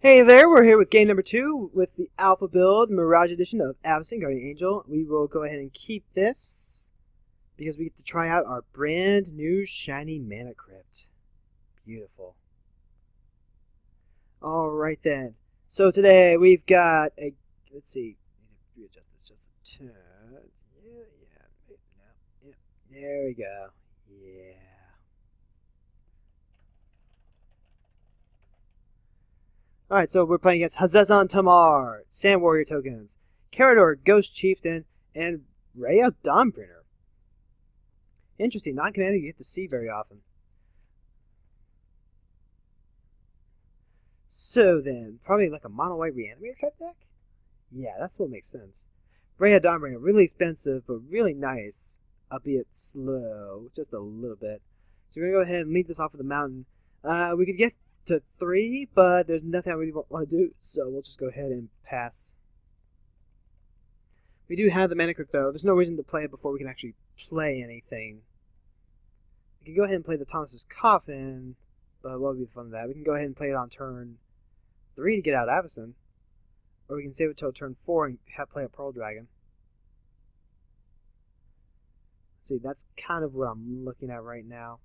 Hey there, we're here with game number 2 with the Alpha Build Mirage Edition of Avacyn Guardian Angel. We will go ahead and keep this because we get to try out our brand new shiny Mana Crypt. Beautiful. Alright then. So today we've got a, let's see, readjust this just a tad. Yeah, there we go. Yeah. Alright, so we're playing against Avacyn Tamar, Sand Warrior tokens, Carador, Ghost Chieftain, and Rhea Dawnbringer. Interesting, not commander you get to see very often. So then, probably like a mono white reanimator type deck? Yeah, that's what makes sense. Rhea Dawnbringer, really expensive, but really nice, albeit slow, just a little bit. So we're going to go ahead and lead this off with the mountain. We could get to 3, but there's nothing I really want to do, so we'll just go ahead and pass. We do have the Mana Crypt though. There's no reason to play it before we can actually play anything. We can go ahead and play the Thomas's Coffin, but what would be the fun of that? We can go ahead and play it on turn 3 to get out Avacyn, or we can save it till turn 4 and play a Pearl Dragon. See, that's kind of what I'm looking at right now.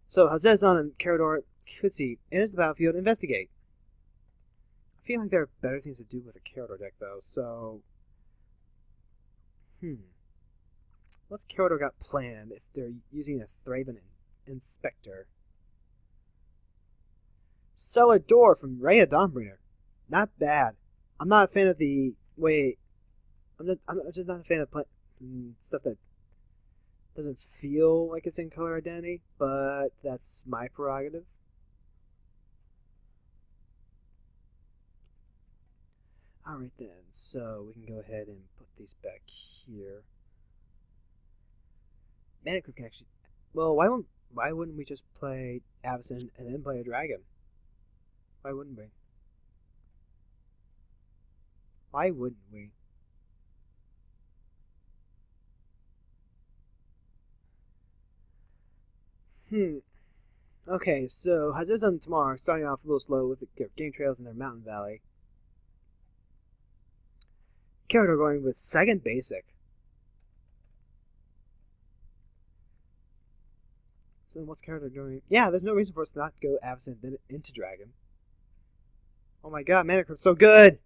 So Avacyn and Carador, let's see, enters the battlefield, investigate. I feel like there are better things to do with a Carador deck though, so what's Carador got planned if they're using a Thraben Inspector? Cellar Door from Rhea Dawnbringer. Not bad. I'm not a fan of the way. I'm just not a fan of stuff that doesn't feel like it's in color identity, but that's my prerogative. Alright then, so we can go ahead and put these back here. Mana Crypt can actually... Well, why wouldn't we just play Avacyn and then play a dragon? Why wouldn't we? Why wouldn't we? Okay, so Avacyn and Tamar starting off a little slow with their game trails in their mountain valley. Carador going with second basic. So then what's Carador doing? Yeah, there's no reason for us to not go Avacyn then into Dragon. Oh my god, Mana Crypt's so good!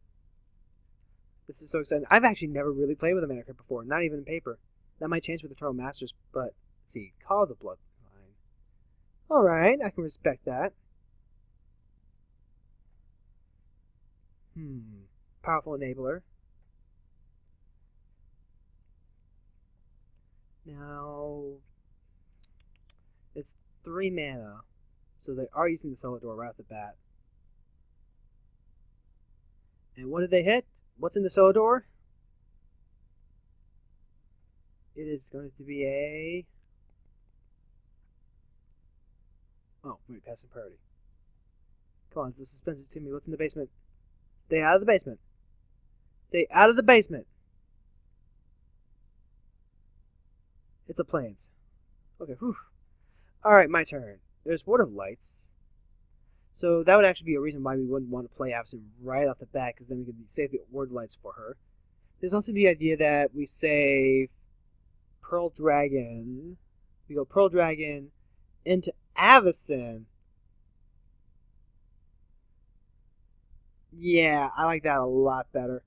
This is so exciting. I've actually never really played with a Mana Crypt before, not even in paper. That might change with Eternal Masters, but let's see. Call of the Bloodline. Alright, I can respect that. Powerful Enabler. Now, it's 3 mana, so they are using the Cellar Door right off the bat. And what did they hit? What's in the Cellar Door? It is going to be a... Oh, wait, passing priority. Come on, the suspense is to me. What's in the basement? Stay out of the basement. Stay out of the basement. It's a plains. Okay, whew. Alright, my turn. There's Ward of Lights. So that would actually be a reason why we wouldn't want to play Avacyn right off the bat, because then we could save the Ward of Lights for her. There's also the idea that we save Pearl Dragon. We go Pearl Dragon into Avacyn. Yeah, I like that a lot better.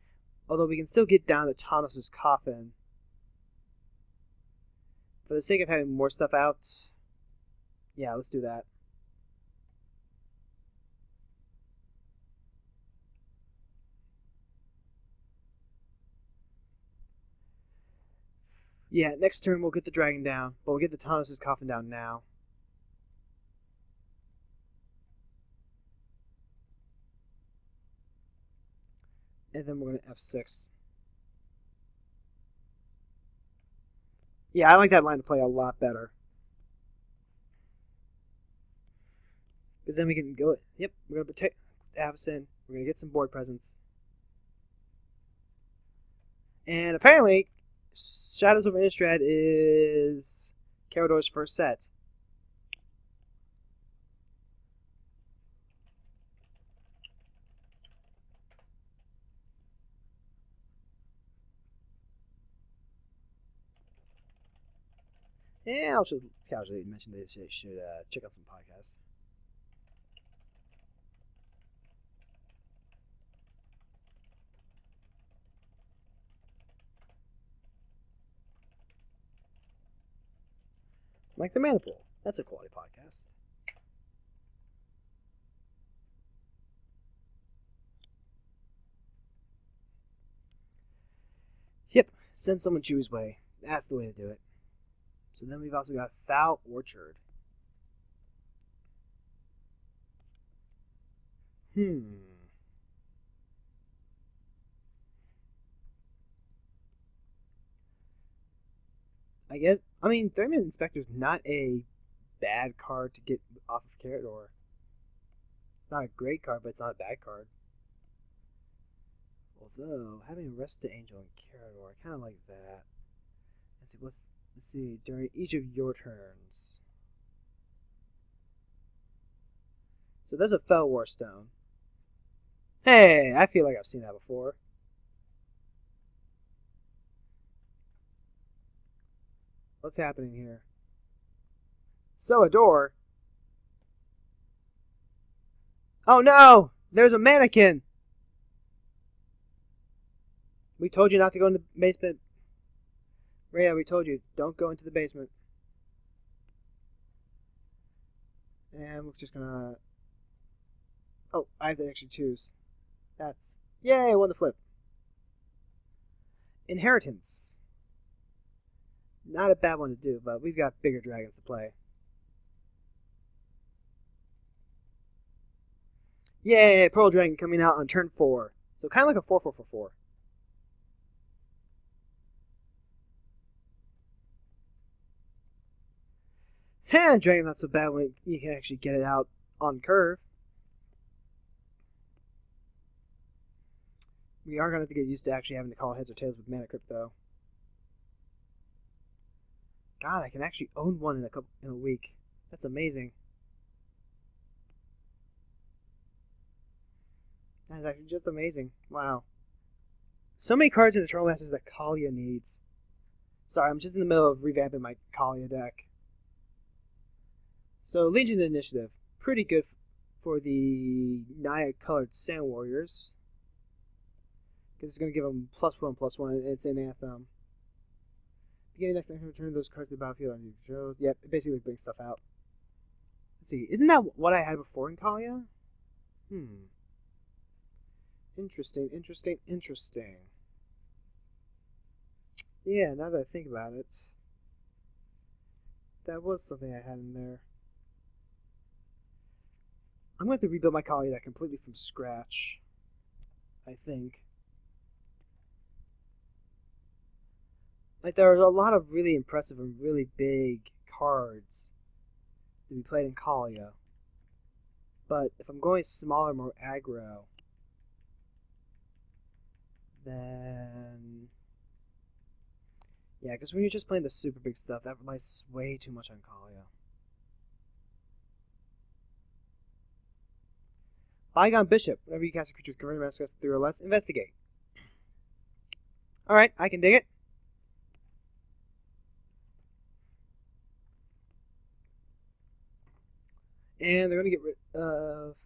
Although we can still get down to Thomas's Coffin. For the sake of having more stuff out, yeah, let's do that. Yeah, next turn we'll get the dragon down, but we'll get the Thomas's Coffin down now. And then we're going to F6. Yeah, I like that line of play a lot better. Because then we can go... Yep, we're going to protect Avacyn. We're going to get some board presence. And apparently, Shadows over Innistrad is Carador's first set. And I'll just casually mention they should check out some podcasts. Like The Maniple. That's a quality podcast. Yep, send someone Chewie's way. That's the way to do it. So then we've also got Foul Orchard. I mean, Thurman Inspector's not a bad card to get off of Carador. It's not a great card, but it's not a bad card. Although, having Arrested Angel and Carador, I kind of like that. Let's see, during each of your turns. So there's a Fell War Stone. Hey, I feel like I've seen that before. What's happening here? So a door. Oh no! There's a mannequin! We told you not to go in the basement. Rhea, we told you, don't go into the basement. And we're just gonna... Oh, I have to actually choose. That's... Yay, I won the flip. Inheritance. Not a bad one to do, but we've got bigger dragons to play. Yay, Pearl Dragon coming out on turn 4. So kind of like a 4/4/4/4. And Dragon's not so bad when you can actually get it out on curve. We are going to have to get used to actually having to call heads or tails with Mana Crypt, though. God, I can actually own one in a week. That's amazing. That is actually just amazing. Wow. So many cards in Eternal Masters that Kalia needs. Sorry, I'm just in the middle of revamping my Kalia deck. So, Legion Initiative. Pretty good for the Naya-colored Sand Warriors. Because it's going to give them +1/+1, and it's an Anthem. Beginning next time, return those cards to the battlefield on your control. Yep, it basically brings stuff out. Let's see, isn't that what I had before in Kalia? Interesting. Yeah, now that I think about it, that was something I had in there. I'm going to have to rebuild my Kalia deck completely from scratch, I think. Like, there are a lot of really impressive and really big cards to be played in Kalia. But if I'm going smaller, more aggro, then... Yeah, because when you're just playing the super big stuff, that relies way too much on Kalia. Bygone Bishop. Whenever you cast a creature with converted mascots 3 or less, investigate. Alright, I can dig it. And they're going to get rid of...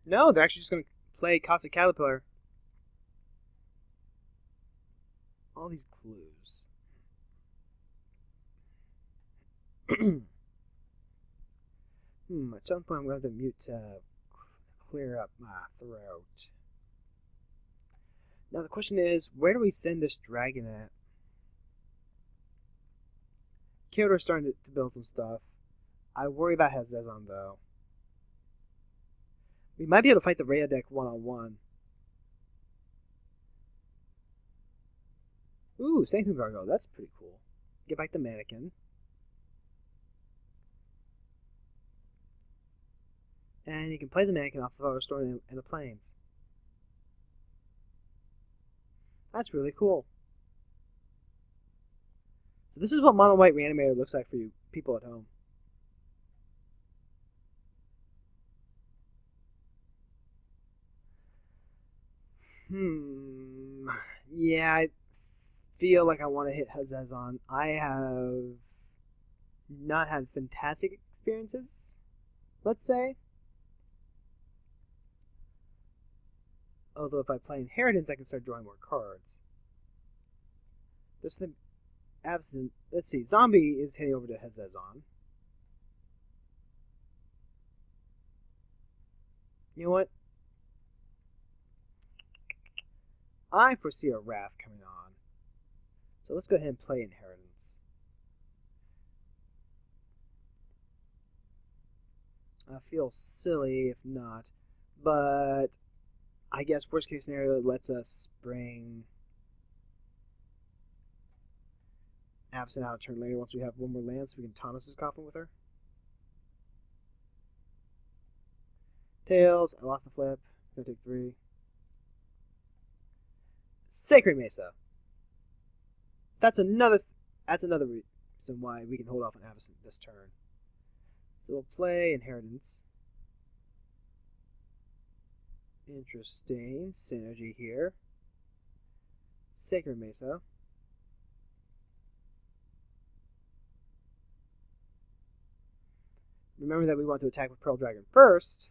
No, they're actually just going to play Cosmic Caterpillar. All these clues. At some point I'm going to have to mute to clear up my throat. Now the question is, where do we send this dragon at? Kyoto's starting to build some stuff. I worry about Hazezon, though. We might be able to fight the Rhea deck one-on-one. Ooh, Sanctum Gargoyle. That's pretty cool. Get back the mannequin. And you can play the mannequin off of our store in the plains. That's really cool. So this is what Mono White Reanimator looks like for you people at home. Yeah, I feel like I want to hit Hazezon. I have not had fantastic experiences, let's say. Although if I play Inheritance, I can start drawing more cards. This thing, Avacyn. Let's see. Zombie is heading over to Hezezon. You know what? I foresee a Wrath coming on. So let's go ahead and play Inheritance. I feel silly if not, but I guess worst case scenario it lets us bring Avacyn out a turn later once we have one more land so we can Thomas's Coffin with her. Tails, I lost the flip. Gonna take 3. Sacred Mesa. That's another reason why we can hold off on Avacyn this turn. So we'll play Inheritance. Interesting synergy here. Sacred Mesa. Remember that we want to attack with Pearl Dragon first.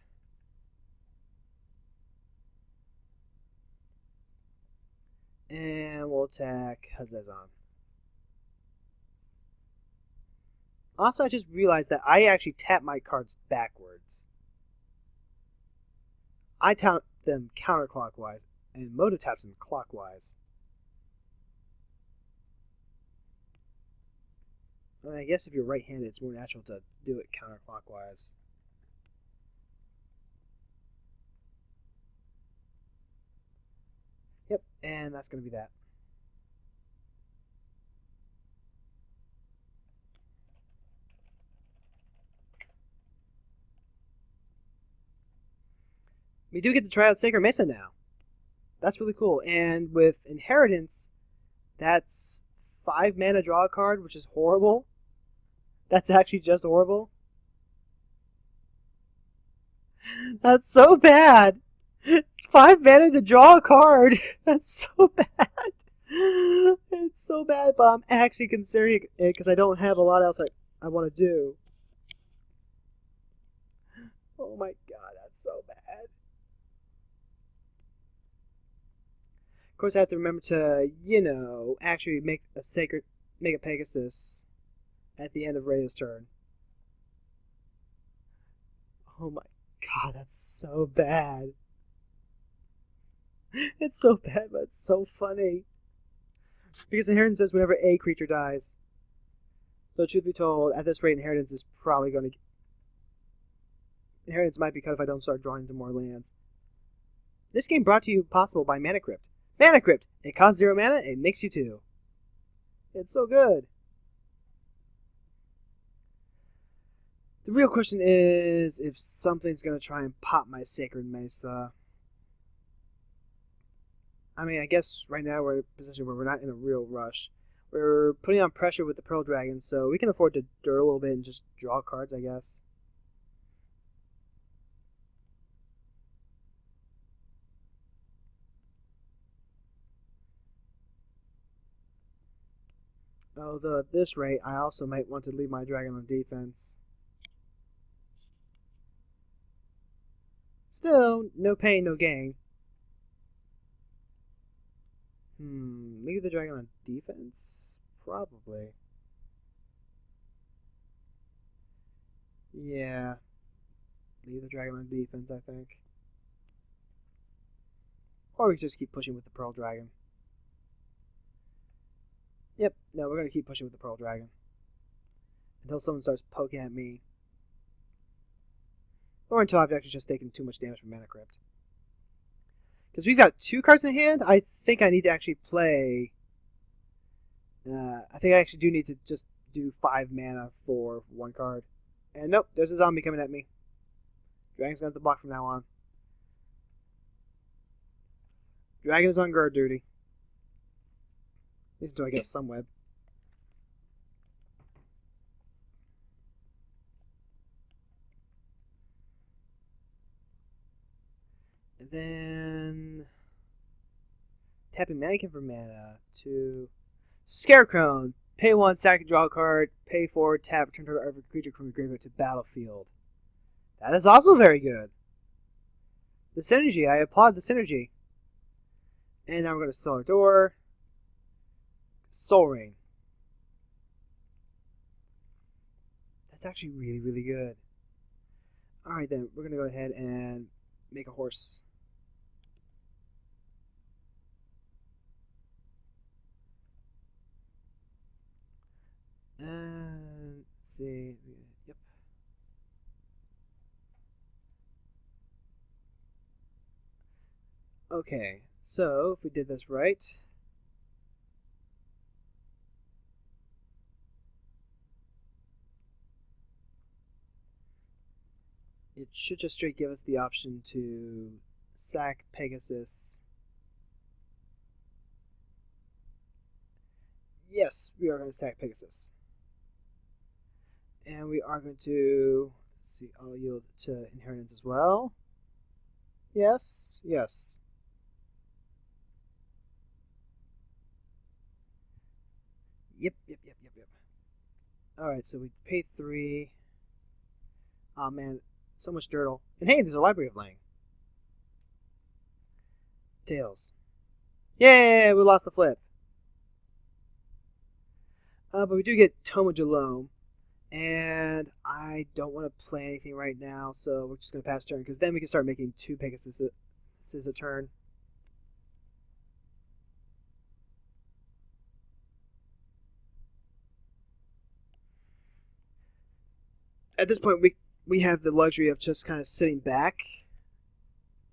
And we'll attack Hezezon. Also, I just realized that I actually tap my cards backwards. I tap them counterclockwise, and Moto taps them clockwise. I guess if you're right-handed, it's more natural to do it counterclockwise. Yep, and that's going to be that. We do get to try out Sacred Mesa now. That's really cool. And with Inheritance, that's 5 mana draw a card, which is horrible. That's actually just horrible. That's so bad. 5 mana to draw a card. That's so bad. It's so bad, but I'm actually considering it because I don't have a lot else I want to do. Oh my god, that's so bad. Of course, I have to remember to, actually make a Pegasus at the end of Rhea's turn. Oh my god, that's so bad. It's so bad, but it's so funny. Because Inheritance says whenever a creature dies. So truth be told, at this rate, Inheritance is probably going to... Inheritance might be cut if I don't start drawing into more lands. This game brought to you possible by Mana Crypt. Mana Crypt! It costs 0 mana, it makes you 2. It's so good. The real question is if something's going to try and pop my Sacred Mesa. I mean, I guess right now we're in a position where we're not in a real rush. We're putting on pressure with the Pearl Dragon, so we can afford to dirt a little bit and just draw cards, I guess. Although at this rate, I also might want to leave my dragon on defense. Still, no pain, no gain. Leave the dragon on defense? Probably. Yeah. Leave the dragon on defense, I think. Or we just keep pushing with the Pearl Dragon. Yep, no, we're going to keep pushing with the Pearl Dragon. Until someone starts poking at me. Or until I've actually just taken too much damage from Mana Crypt. Because we've got 2 cards in hand, I think I need to actually play... I think I actually do need to just do 5 mana for 1 card. And nope, there's a zombie coming at me. Dragon's going to have to block from now on. Dragon is on guard duty. At least until I get a Sunweb. And then... tapping Mannequin for mana to... Scarecrow! Pay 1, sack and draw a card. Pay 4, tap, return target every creature from your graveyard to battlefield. That is also very good. The synergy, I applaud the synergy. And now we're going to Cellar Door. Soul Ring. That's actually really, really good. Alright then, we're going to go ahead and make a horse. And let's see. Yep. Okay, so if we did this right, it should just straight give us the option to sack Pegasus. Yes, we are going to sack Pegasus. And we are going to, let's see, I'll yield to inheritance as well. Yes, yes. Yep. Alright, so we pay 3. Oh man, so much dirtle. And hey, there's a Library of Lang. Tails. Yay, we lost the flip. But we do get Toma Jalome. And I don't want to play anything right now, so we're just going to pass turn, because then we can start making 2 Pegasus a turn. At this point, we have the luxury of just kind of sitting back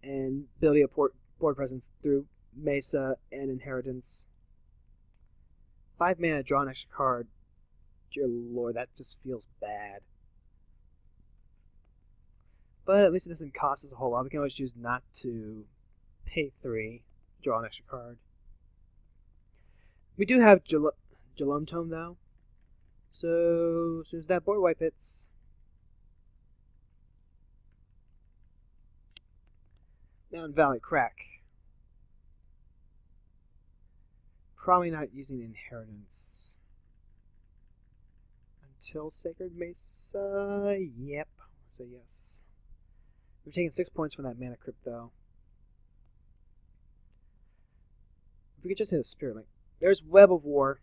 and building a board presence through Mesa and Inheritance. 5 mana, draw an extra card. Dear Lord, that just feels bad. But at least it doesn't cost us a whole lot. We can always choose not to pay 3, draw an extra card. We do have Jalome Tome, though. So as soon as that board wipe hits, Mountain Valley Crack. Probably not using Inheritance. Until Sacred Mesa, yep. So yes. We're taking 6 points from that Mana Crypt, though. If we could just hit a Spirit Link. There's Web of War.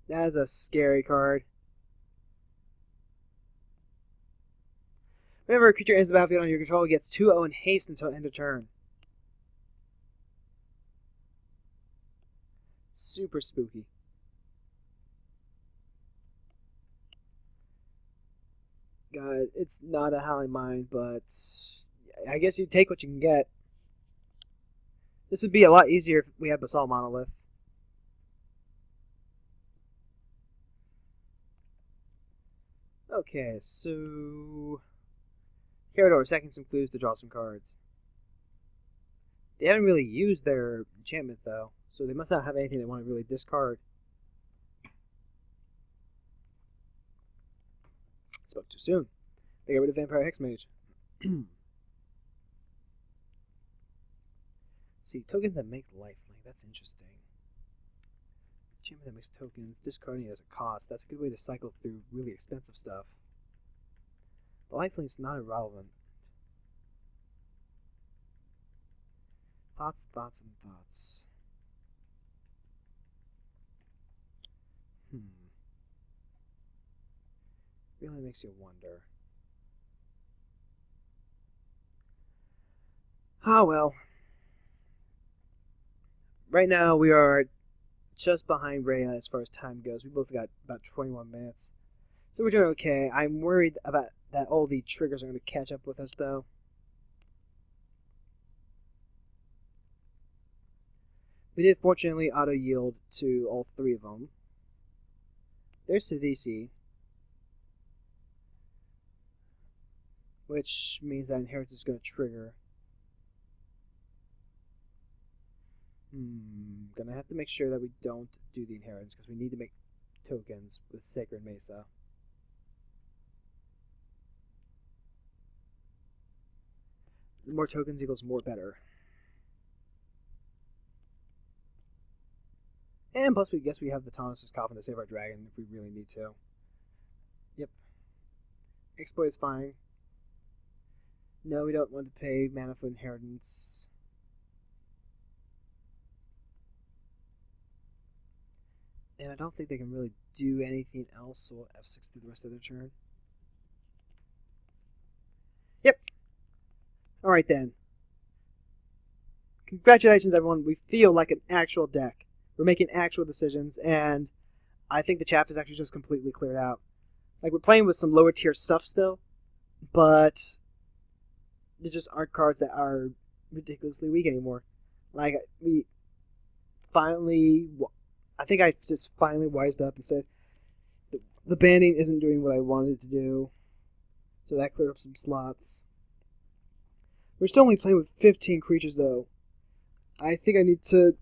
That is a scary card. Whenever a creature enters the battlefield under your control, it gets 2/0 in haste until end of turn. Super spooky. God, it's not a Howling Mine, but I guess you take what you can get. This would be a lot easier if we had Basalt Monolith. Okay, so Carador sacking some clues to draw some cards. They haven't really used their enchantment, though, so they must not have anything they want to really discard. Spoke too soon. They got rid of Vampire Hexmage. See, tokens that make lifelink. That's interesting. Enchantment that makes tokens. Discarding it as a cost. That's a good way to cycle through really expensive stuff. The lifelink's not irrelevant. Thoughts. Really makes you wonder. Oh well. Right now we are just behind Ray as far as time goes. We both got about 21 minutes. So we're doing okay. I'm worried about that all the triggers are going to catch up with us, though. We did fortunately auto-yield to all 3 of them. There's Sidisi, which means that Inheritance is going to trigger. Gonna have to make sure that we don't do the Inheritance, because we need to make tokens with Sacred Mesa. The more tokens equals more better. And plus, we guess we have the Thomas's Coffin to save our dragon if we really need to. Yep. Exploit is fine. No, we don't want to pay mana for inheritance. And I don't think they can really do anything else, so we'll F6 through the rest of their turn. Yep. Alright then. Congratulations, everyone. We feel like an actual deck. We're making actual decisions, and I think the chaff is actually just completely cleared out. Like, we're playing with some lower tier stuff still, but there just aren't cards that are ridiculously weak anymore. Like, I think I just finally wised up and said the banning isn't doing what I wanted it to do, so that cleared up some slots. We're still only playing with 15 creatures, though. I think I need to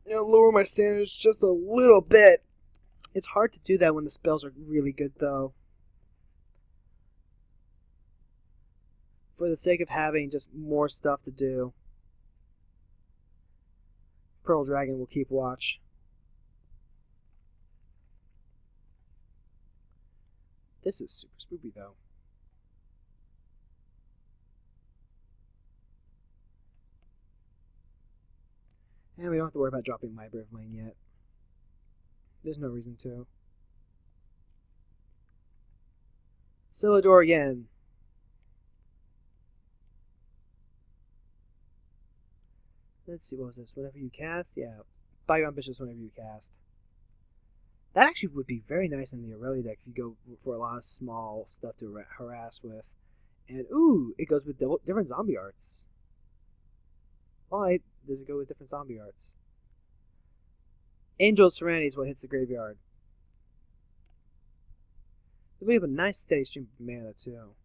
lower my standards just a little bit. It's hard to do that when the spells are really good, though. For the sake of having just more stuff to do. Pearl Dragon will keep watch. This is super spooky, though. And we don't have to worry about dropping Library of Lane yet. There's no reason to. Silidor again. Let's see, what was this? Whenever you cast? Yeah. Bygone Bishop's whenever you cast. That actually would be very nice in the Aurelia deck if you go for a lot of small stuff to harass with. And, ooh, it goes with different zombie arts. Why does it go with different zombie arts? Angel of Serenity is what hits the graveyard. We have a nice steady stream of mana, too.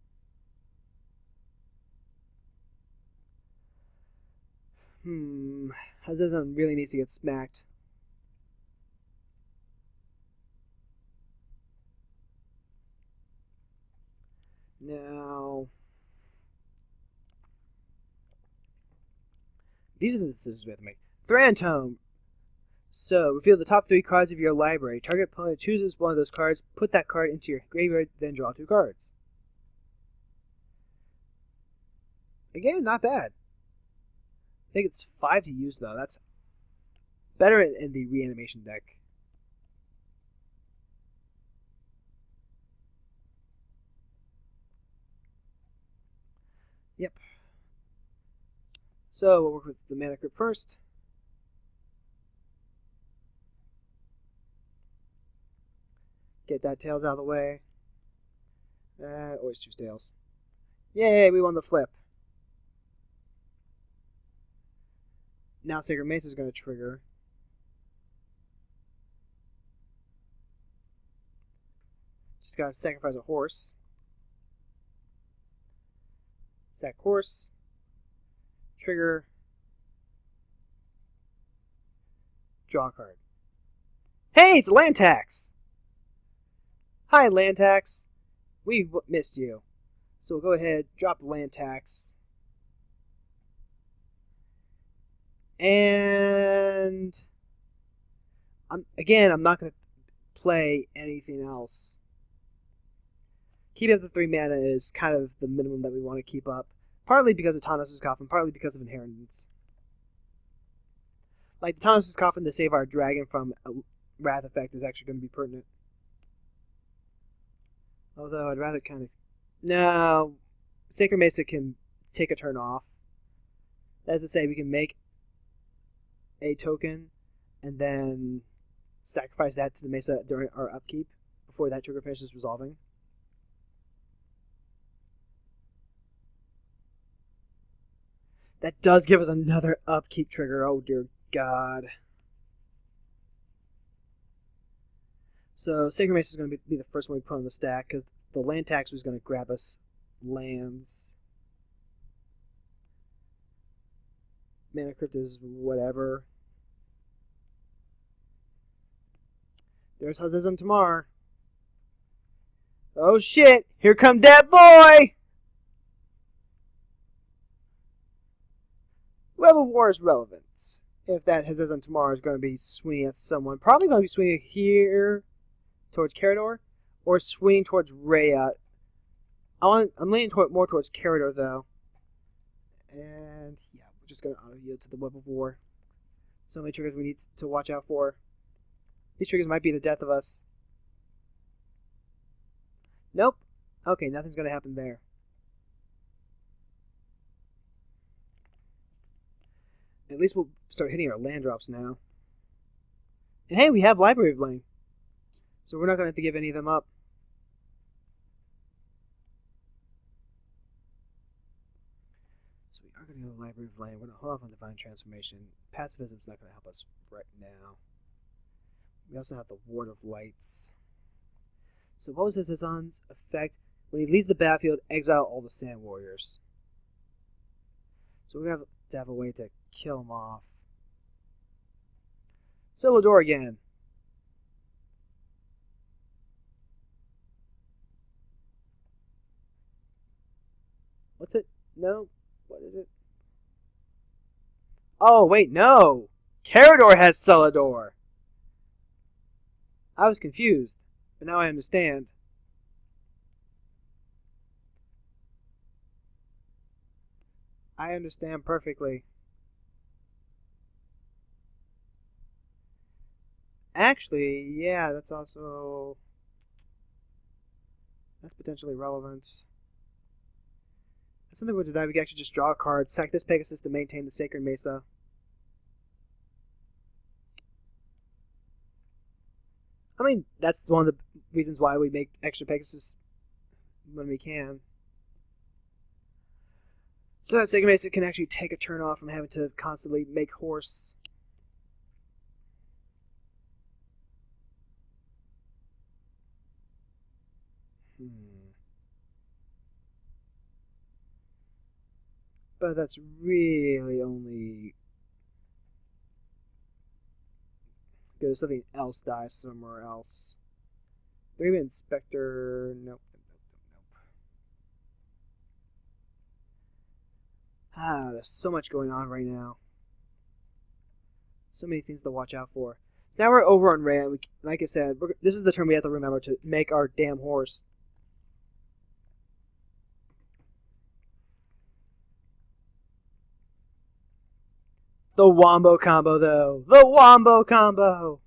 Hazezon really needs to get smacked. Now, these are the decisions we have to make. Thrantome. So, reveal the top 3 cards of your library. Target opponent chooses one of those cards, put that card into your graveyard, then draw 2 cards. Again, not bad. I think it's 5 to use, though. That's better in the reanimation deck. Yep. So, we'll work with the Mana Crypt first. Get that Tails out of the way. Always choose Tails. Yay, we won the flip. Now Sacred Mace is going to trigger. Just got to sacrifice a horse. Sack horse. Trigger. Draw a card. Hey, it's land tax! Hi, land tax. We missed you. So we'll go ahead, drop land tax. And I'm not going to play anything else. Keeping up the 3 mana is kind of the minimum that we want to keep up. Partly because of Tanos' Coffin, partly because of inheritance. Like, the Tanos' Coffin to save our dragon from a Wrath effect is actually going to be pertinent. Although I'd rather kind of... No, Sacred Mesa can take a turn off. That is to say, we can make a token and then sacrifice that to the Mesa during our upkeep before that trigger finishes resolving. That does give us another upkeep trigger. Oh dear God. So Sacred Mesa is going to be the first one we put on the stack because the land tax was going to grab us lands. Mana Crypt is whatever. There's Hazezon Tamar. Oh shit! Here come that boy! Web of War is relevant. if that Hazezon tomorrow is going to be swinging at someone. Probably going to be swinging here towards Carador, or swinging towards Rhea. I'm leaning more towards Carador, though. And yeah, we're just going to auto-yield to the Web of War. So many triggers we need to watch out for. These triggers might be the death of us. Nope. Okay, nothing's going to happen there. At least we'll start hitting our land drops now. And hey, we have Library of Lane. So we're not going to have to give any of them up. So we are going to go to Library of Lane. We're going to hold off on Divine Transformation. Pacifism's not going to help us right now. We also have the Ward of Lights. So what was Hazezon's effect? When he leaves the battlefield, exile all the Sand Warriors. So we're going to have a way to kill him off. Celador again. What's it? No? What is it? Oh, wait, no! Carador has Celador! I was confused, but now I understand. I understand perfectly. Actually, yeah, that's potentially relevant. That's something we could do. We can actually just draw a card, sack this Pegasus to maintain the Sacred Mesa. I mean, that's one of the reasons why we make extra Pegasus when we can. So that Sacred Mesa can actually take a turn off from having to constantly make horse. But that's really only good if something else dies somewhere else. 3 Inspector. Nope. There's so much going on right now. So many things to watch out for. Now we're over on Rhea. Like I said, this is the turn we have to remember to make our damn horse. The Wombo combo, though. The Wombo combo!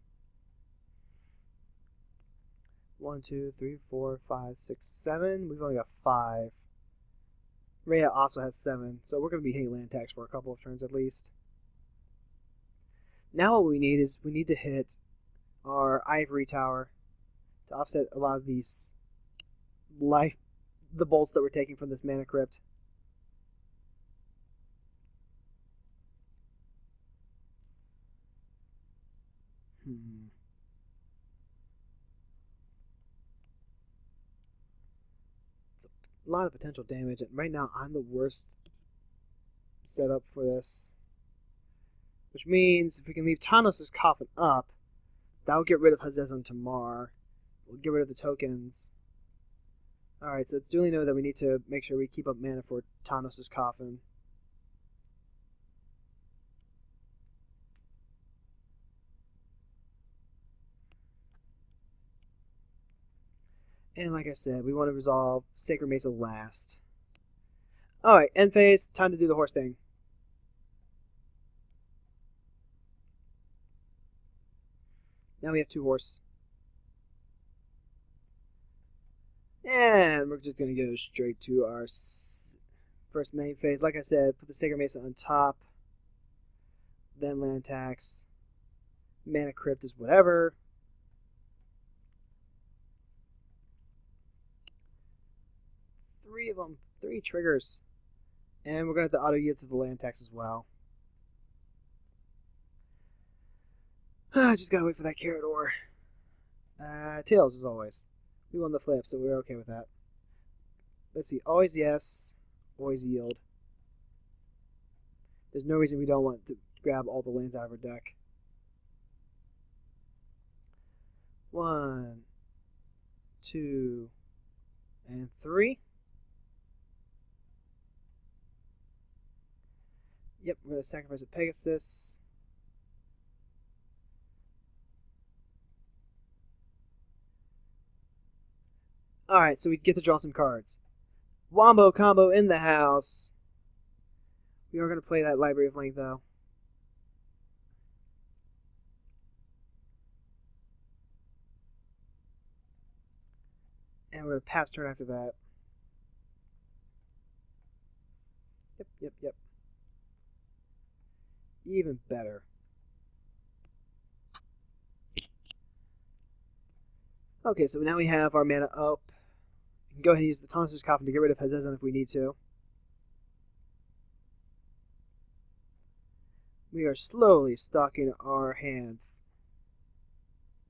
1, 2, 3, 4, 5, 6, 7. We've only got 5. Rhea also has 7, so we're going to be hitting land attacks for a couple of turns at least. Now what we need is we need to hit our Ivory Tower to offset a lot of these the bolts that we're taking from this Mana Crypt. It's a lot of potential damage, and right now I'm the worst setup for this. Which means if we can leave Tanos' Coffin up, that will get rid of Hazezon Tamar. We'll get rid of the tokens. Alright, so it's duly noted that we need to make sure we keep up mana for Tanos' Coffin. And like I said, we want to resolve Sacred Mesa last. Alright, end phase. Time to do the horse thing. Now we have 2 horse. And we're just going to go straight to our first main phase. Like I said, put the Sacred Mesa on top. Then land attacks. Mana Crypt is whatever. Three of them. 3 triggers. And we're going to have to auto-yield to the land attacks as well. I just gotta wait for that Carador. Tails, as always. We won the flip, so we're okay with that. Let's see. Always yes. Always yield. There's no reason we don't want to grab all the lands out of our deck. 1, 2, and 3. Yep, we're going to sacrifice a Pegasus. Alright, so we get to draw some cards. Wombo combo in the house. We are going to play that Library of Length, though. And we're going to pass turn after that. Yep. Even better. Okay, so now we have our mana up. We can go ahead and use the Tonstor's Coffin to get rid of Avacyn if we need to. We are slowly stocking our hand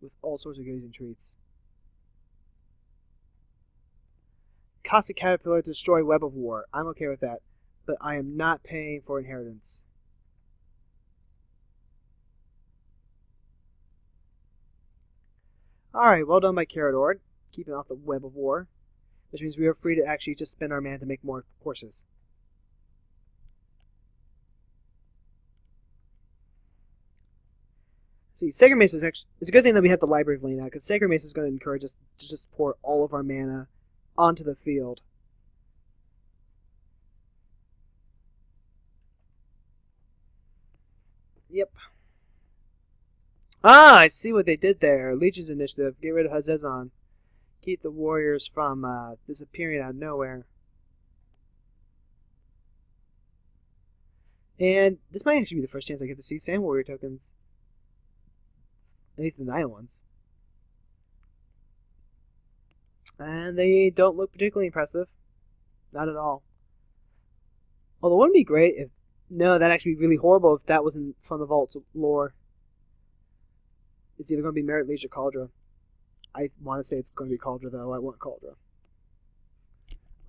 with all sorts of goodies and treats. Caustic Caterpillar to destroy Web of War. I'm okay with that, but I am not paying for inheritance. Alright, well done by Carador, keeping off the Web of War, which means we are free to actually just spend our mana to make more horses. See, Sacred Mace is actually, it's a good thing that we have the Library of Lane now, because Sacred Mace is going to encourage us to just pour all of our mana onto the field. Yep. Ah, I see what they did there. Leech's initiative. Get rid of Avacyn. Keep the warriors from disappearing out of nowhere. And this might actually be the first chance I get to see Sand Warrior tokens. At least the Nile ones. And they don't look particularly impressive. Not at all. Although, wouldn't it be great if... No, that'd actually be really horrible if that wasn't from the Vault's lore. It's either going to be Merit, Liege, or Cauldra. I want to say it's going to be Cauldra, though. I want Cauldra.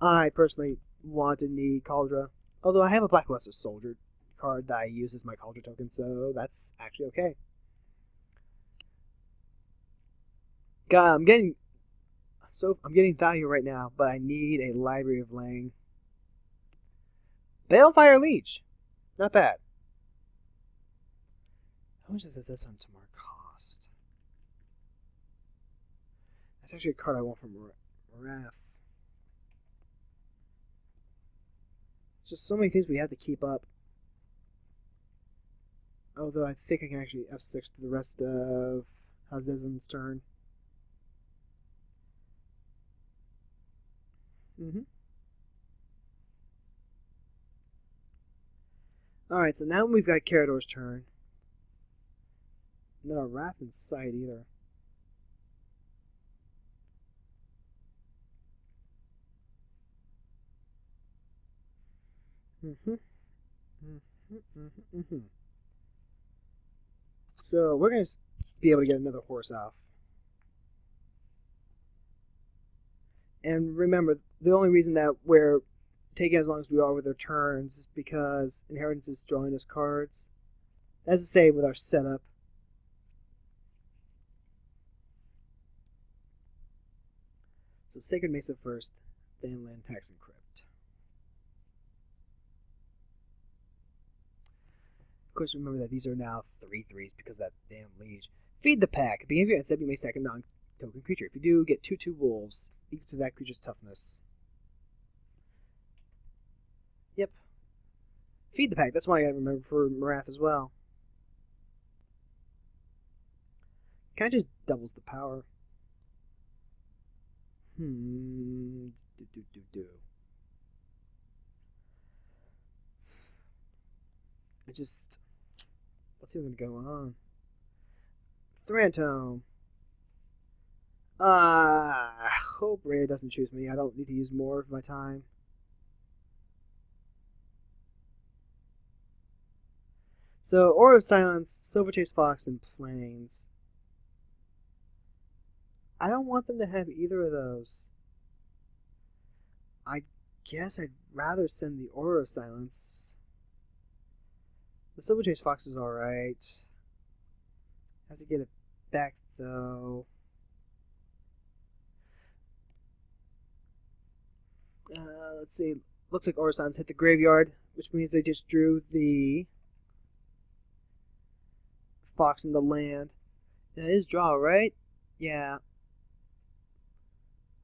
I personally want and need Cauldra. Although I have a Blackluster Soldier card that I use as my Cauldra token, so that's actually okay. God, I'm getting value right now, but I need a Library of Lane. Balefire Leech. Not bad. How much does this on Tamar cost? That's actually a card I want from Wrath. Just so many things we have to keep up. Although I think I can actually F6 to the rest of Avacyn's turn. Alright, so now we've got Carador's turn. No Wrath in sight either. So we're going to be able to get another horse off. And remember, the only reason that we're taking as long as we are with our turns is because Inheritance is drawing us cards. As I say, with our setup. So Sacred Mesa first, then Land Tax and Crypt. Of course, remember that these are now 3/3s because of that damn Liege. Feed the Pack. At the beginning of your end step, you may sack a non-token creature. If you do, get 2/2 wolves, equal to that creature's toughness. Yep. Feed the Pack. That's why I gotta remember for Marath as well. Kind of just doubles the power. What's even going on? Thrantome. I hope Rhea doesn't choose me. I don't need to use more of my time. So, Aura of Silence, Silverchase Fox, and Plains. I don't want them to have either of those. I guess I'd rather send the Aura of Silence. The Silverchase Fox is alright. I have to get it back, though. Let's see. Looks like Aura of Silence hit the graveyard, which means they just drew the Fox in the land. And it is draw, right? Yeah.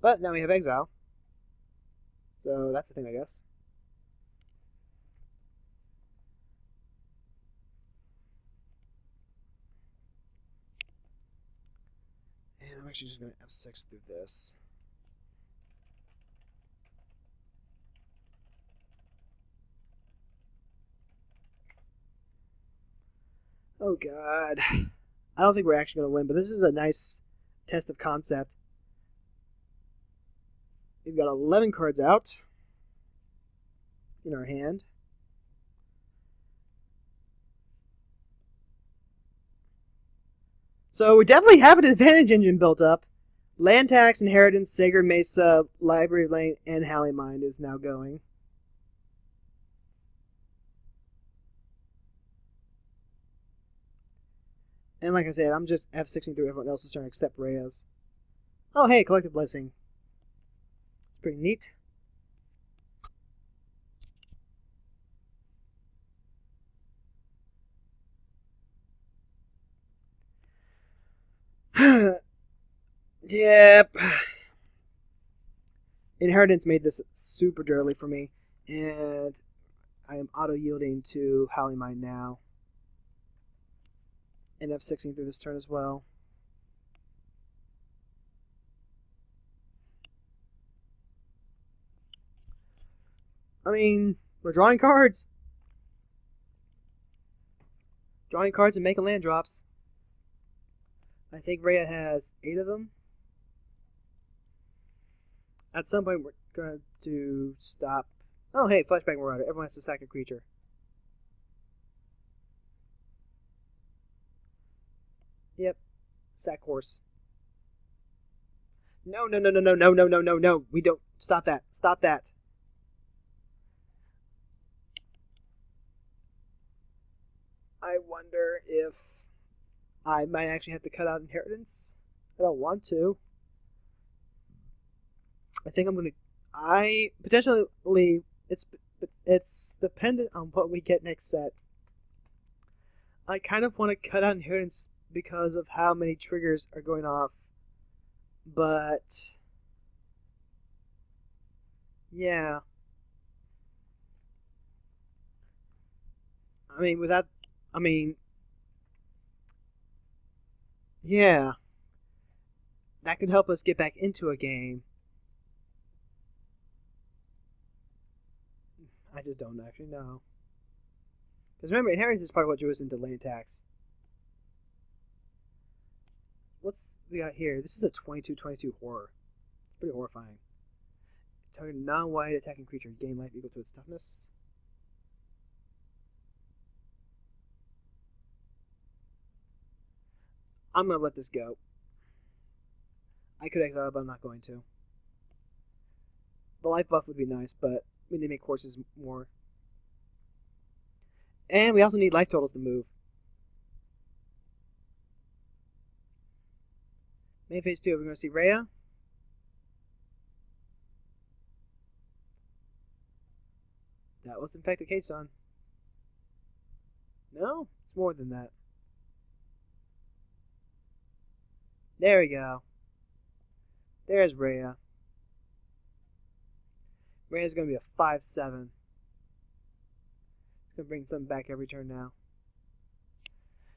But now we have exile. So that's the thing, I guess. And I'm actually just going to F6 through this. Oh god. I don't think we're actually going to win, but this is a nice test of concept. We've got 11 cards out in our hand. So we definitely have an advantage engine built up. Land Tax, Inheritance, Sacred Mesa, Library Lane, and Halley Mind is now going. And like I said, I'm just F6ing through everyone else's turn except Rhea's. Oh hey, Collective Blessing. It's pretty neat. Yep. Inheritance made this super dirty for me, and I am auto-yielding to Halley Mind now. And F6ing through this turn as well. I mean, we're drawing cards. Drawing cards and making land drops. I think Rhea has 8 of them. At some point, we're going to stop. Oh, hey, Flashback Marauder. Everyone has to sack a creature. Yep. Sack horse. No, no, no, no, no, no, no, no, no, no. We don't. Stop that. Stop that. I wonder if I might actually have to cut out Inheritance. I don't want to. I think I'm going to... I potentially... It's dependent on what we get next set. I kind of want to cut out Inheritance because of how many triggers are going off. But... yeah. I mean, without... I mean... yeah. That could help us get back into a game. I just don't actually know. Because remember, Inheritance is part of what drew us into Land Tax. What's we got here? This is a 22/22 horror. It's pretty horrifying. Target non-white attacking creature. Gain life equal to its toughness. I'm going to let this go. I could exile, but I'm not going to. The life buff would be nice, but we need to make horses more. And we also need life totals to move. Main phase 2, we're going to see Rhea. That was in fact a K-Son. No, it's more than that. There we go. There's Rhea. Rhea's going to be a 5/7. It's going to bring something back every turn now.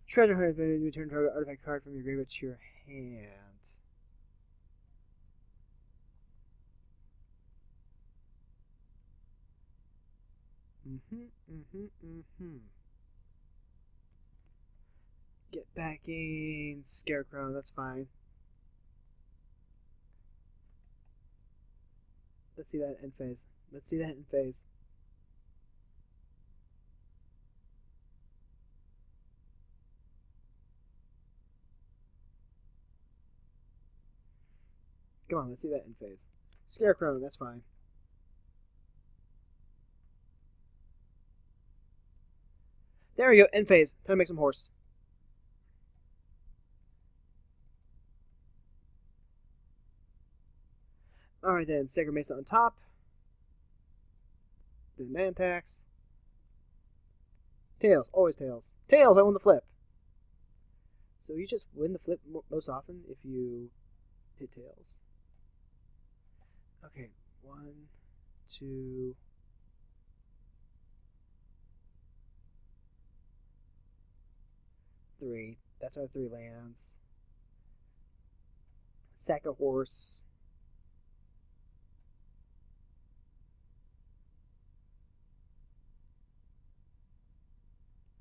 Treasure Hunter, return target artifact card from your graveyard to your hand. Get back in Scarecrow, that's fine. Let's see that end phase. Let's see that end phase. Come on, let's see that end phase. Scarecrow, that's fine. There we go, end phase. Time to make some horse. Alright then, Sacred Mesa on top. Then Land Tax. Tails, always tails. Tails, I won the flip. So you just win the flip most often if you hit tails. Okay, 1, 2. Three. That's our 3 lands. Sack a horse.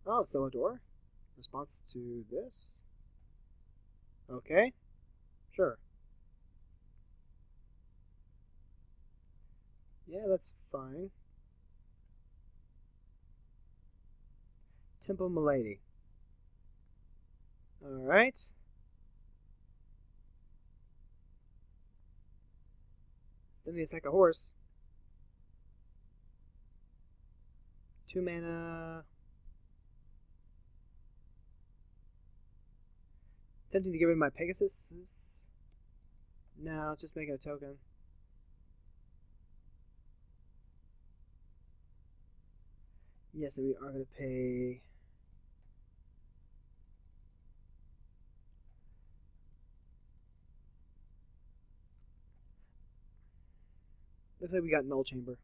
Oh, Celador. Response to this. Okay. Sure. Yeah, that's fine. Temple Milady. Alright. Still need to sack a horse. 2 mana. Tempting to get rid of my Pegasus. No, just making a token. Yes, and we are going to pay. Looks like we got Null Chamber.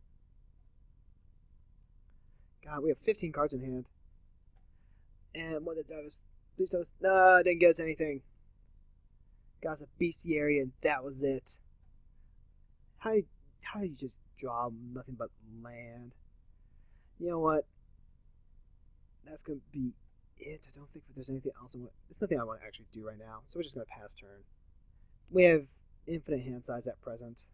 God, we have 15 cards in hand. And what did us? Please tell us. No, didn't get us anything. Got us a bestiary, and that was it. How did you just draw nothing but land? You know what? That's going to be it. I don't think there's anything else. There's nothing I want to actually do right now, so we're just going to pass turn. We have infinite hand size at present.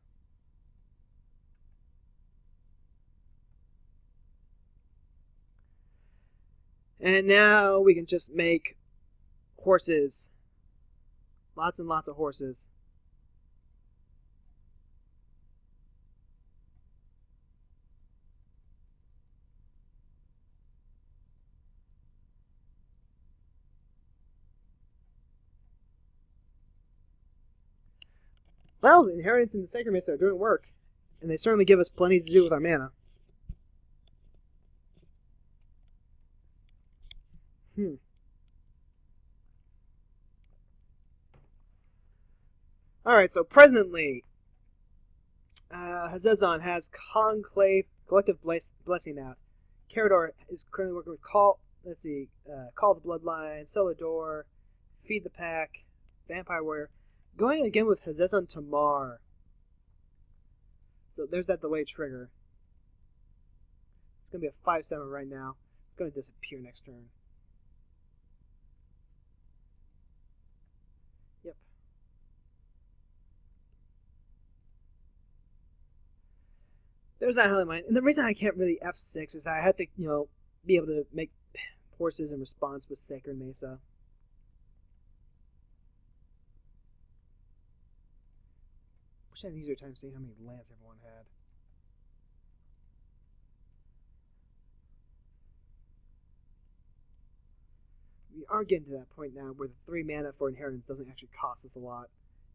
And now we can just make horses. Lots and lots of horses. Well, the Inheritance and the Sacred Mist are doing work. And they certainly give us plenty to do with our mana. Alright, so presently, Hazezon has Conclave Collective Blessing out. Carador is currently working with Call the Bloodline, Celador, Feed the Pack, Vampire Warrior. Going again with Hazezon Tamar. So there's that delay trigger. It's going to be a 5/7 right now. It's going to disappear next turn. Yep. There's that Highlight Mine. And the reason I can't really F6 is that I had to, be able to make horses in response with Sacred Mesa. Wish I had an easier time seeing how many lands everyone had. We are getting to that point now where the 3 mana for Inheritance doesn't actually cost us a lot.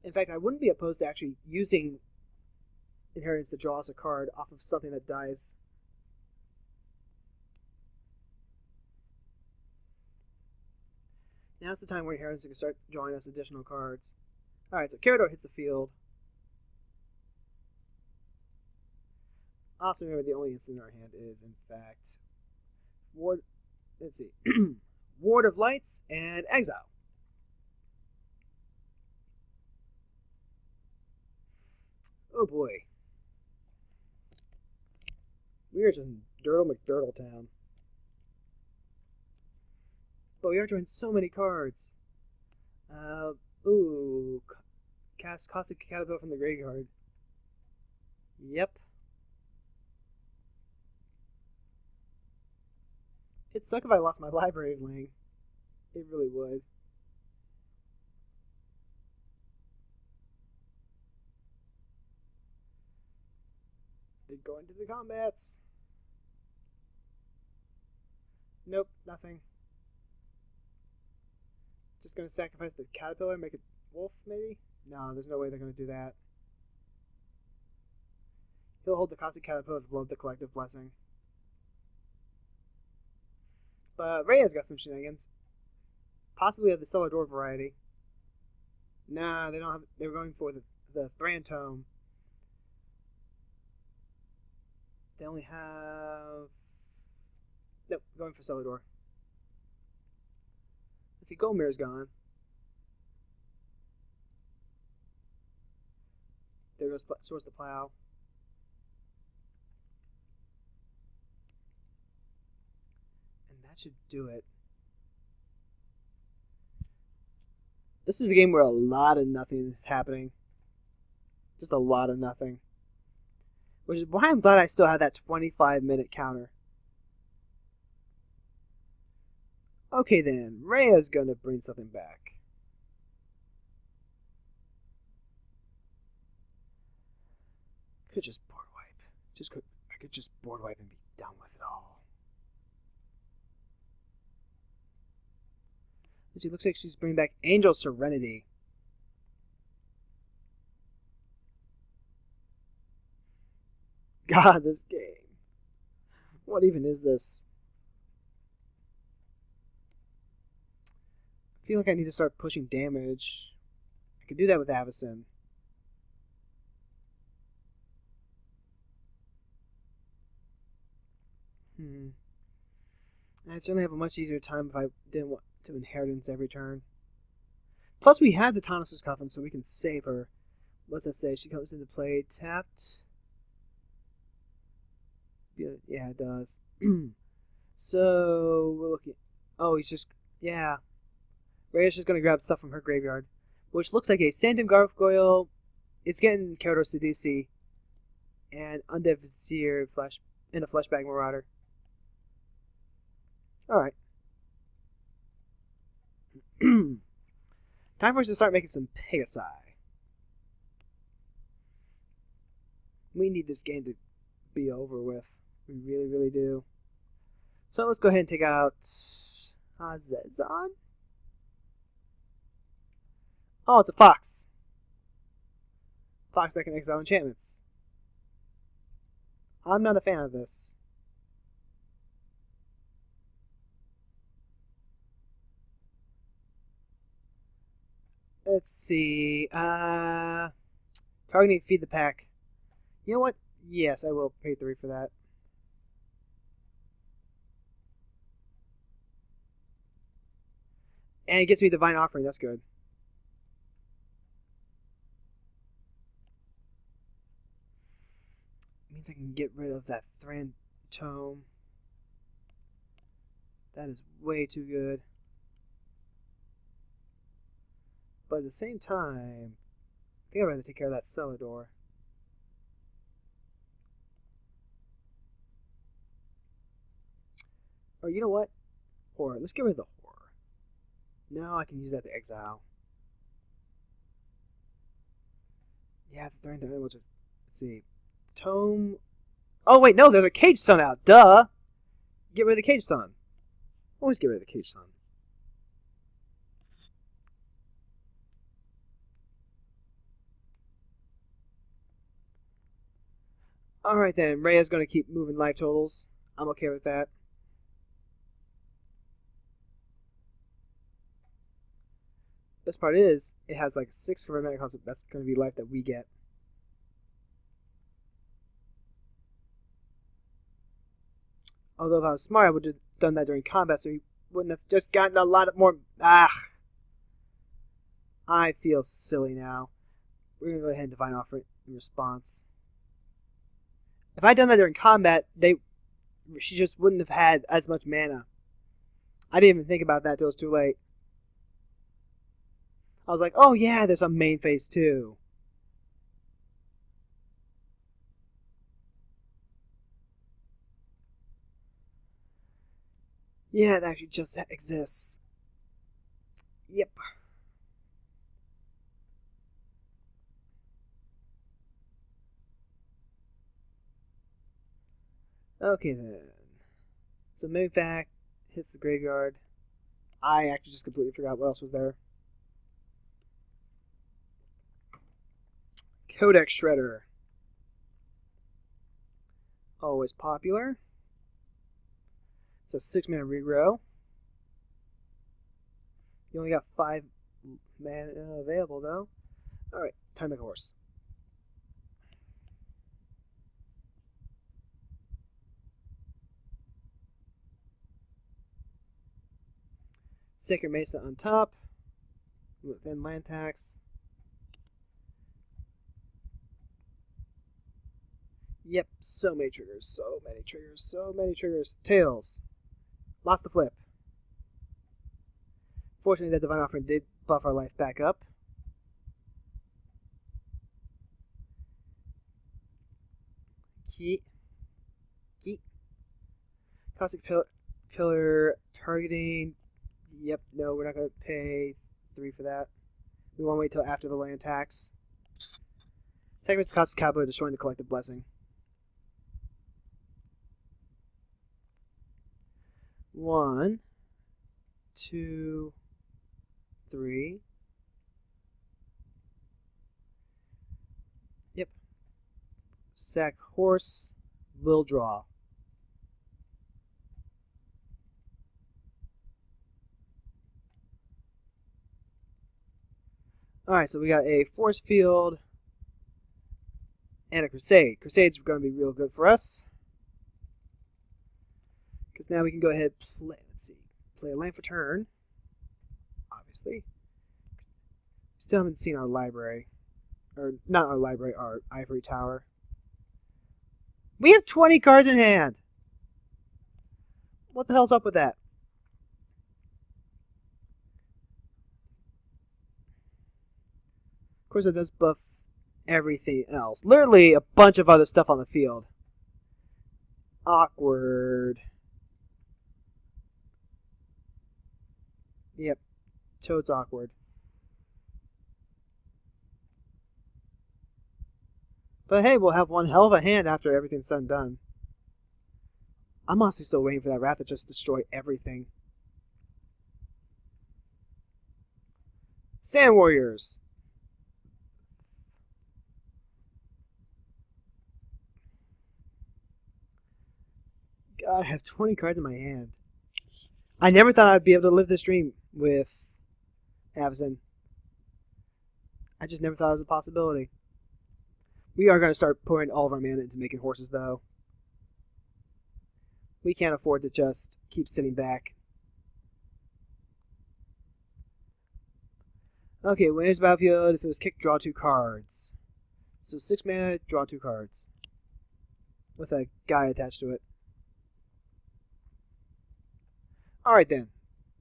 In fact, I wouldn't be opposed to actually using Inheritance to draw us a card off of something that dies. Now's the time where Inheritance can start drawing us additional cards. Alright, so Carador hits the field. Also, remember the only instant in our hand is, in fact, Ward. Let's see. Ward of Lights and Exile. Oh boy. We are just in Dirtle McDirtle Town. But we are drawing so many cards. Cast Caustic Caterpillar from the graveyard. Yep. It'd suck if I lost my Library of Lang. It really would. They're going to the combats. Nope, nothing. Just gonna sacrifice the caterpillar and make it wolf, maybe? No, there's no way they're gonna do that. He'll hold the Caustic Caterpillar to blow up the Collective Blessing. But Rhea's got some shenanigans. Possibly of the Celador variety. Nah, they don't have. They're going for the Thran Tome. They only have... Nope, going for cellar door. Let's see, Golmir's gone. There goes Source the Plow. And that should do it. This is a game where a lot of nothing is happening. Just a lot of nothing. Which is why I'm glad I still have that 25-minute counter. Okay then, Rhea's gonna bring something back. Could just board wipe. I could just board wipe and be done with it all. She looks like she's bringing back Angel Serenity. God, this game. What even is this? I feel like I need to start pushing damage. I could do that with Avacyn. I'd certainly have a much easier time if I didn't want to inheritance every turn. Plus, we had the Taunus' Coffin, so we can save her. What's that say? She comes into play tapped. Yeah, it does. So, we're looking... Oh, he's just... Yeah. Rhea's just going to grab stuff from her graveyard. Which looks like a Santum Gargoyle. It's getting Keratos Sidisi. And Undead Vizier and a Fleshbag Marauder. Alright. Time for us to start making some Pegasi. We need this game to be over with. We really, really do. So let's go ahead and take out Zezon. Oh, it's a fox. Fox that can exile enchantments. I'm not a fan of this. Let's see. Targeting Feed the Pack. You know what? Yes, I will pay 3 for that. And it gets me Divine Offering. That's good. It means I can get rid of that Thran Tome. That is way too good. But at the same time, I think I'd rather take care of that cellar door. Or you know what? Horror. Let's get rid of the horror. No, I can use that to exile. Yeah, the Thran Tome, which is... Let's see. Tome... Oh, wait, no, there's a Cage Sun out. Duh! Get rid of the Cage Sun. Always get rid of the Cage Sun. Alright then, Rhea's going to keep moving life totals. I'm okay with that. Best part is, it has like 6 converted concept. That's going to be life that we get. Although if I was smart, I would have done that during combat, so he wouldn't have just gotten a lot more... Ah! I feel silly now. We're going to go ahead and Divine Offering in response. If I'd done that during combat, she just wouldn't have had as much mana. I didn't even think about that till it was too late. I was like, oh yeah, there's a main phase too. Yeah, it actually just exists. Yep. Okay then. So Mimivac hits the graveyard. I actually just completely forgot what else was there. Codex Shredder. Always popular. It's a 6-mana regrow. You only got 5 mana available though. Alright, time to make a horse. Sacred Mesa on top. Then land tax. Yep, so many triggers, so many triggers, so many triggers. Tails. Lost the flip. Fortunately, that Divine Offering did buff our life back up. Key. Caustic Pillar targeting. Yep, no, we're not going to pay 3 for that. We want to wait till after the land tax. Segments the Caustic Cowboy, destroying the Collective Blessing. 1, 2, 3. Yep. Sack horse. Will draw. Alright, so we got a force field and a crusade. Crusade's going to be real good for us. Because now we can go ahead and play a land for turn. Obviously. Still haven't seen our library. Or, not our library, our ivory tower. We have 20 cards in hand! What the hell's up with that? Of course, it does buff everything else. Literally a bunch of other stuff on the field. Awkward. Yep. Toad's awkward. But hey, we'll have one hell of a hand after everything's said and done. I'm honestly still waiting for that Wrath to just destroy everything. Sand Warriors! God, I have 20 cards in my hand. I never thought I'd be able to live this dream with Avacyn. I just never thought it was a possibility. We are going to start pouring all of our mana into making horses, though. We can't afford to just keep sitting back. Okay, when it's battlefield, if it was kicked, draw 2 cards. So 6 mana, draw 2 cards. With a guy attached to it. Alright then.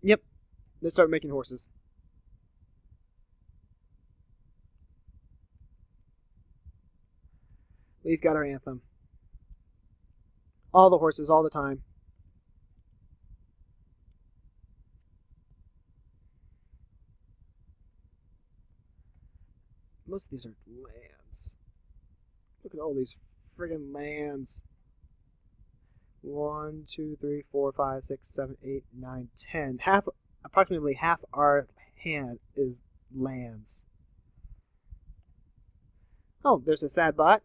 Yep. Let's start making horses. We've got our anthem. All the horses, all the time. Most of these are lands. Look at all these friggin' lands. 1, 2, 3, 4, 5, 6, 7, 8, 9, 10. Approximately half our hand is lands. Oh, there's a sad bot.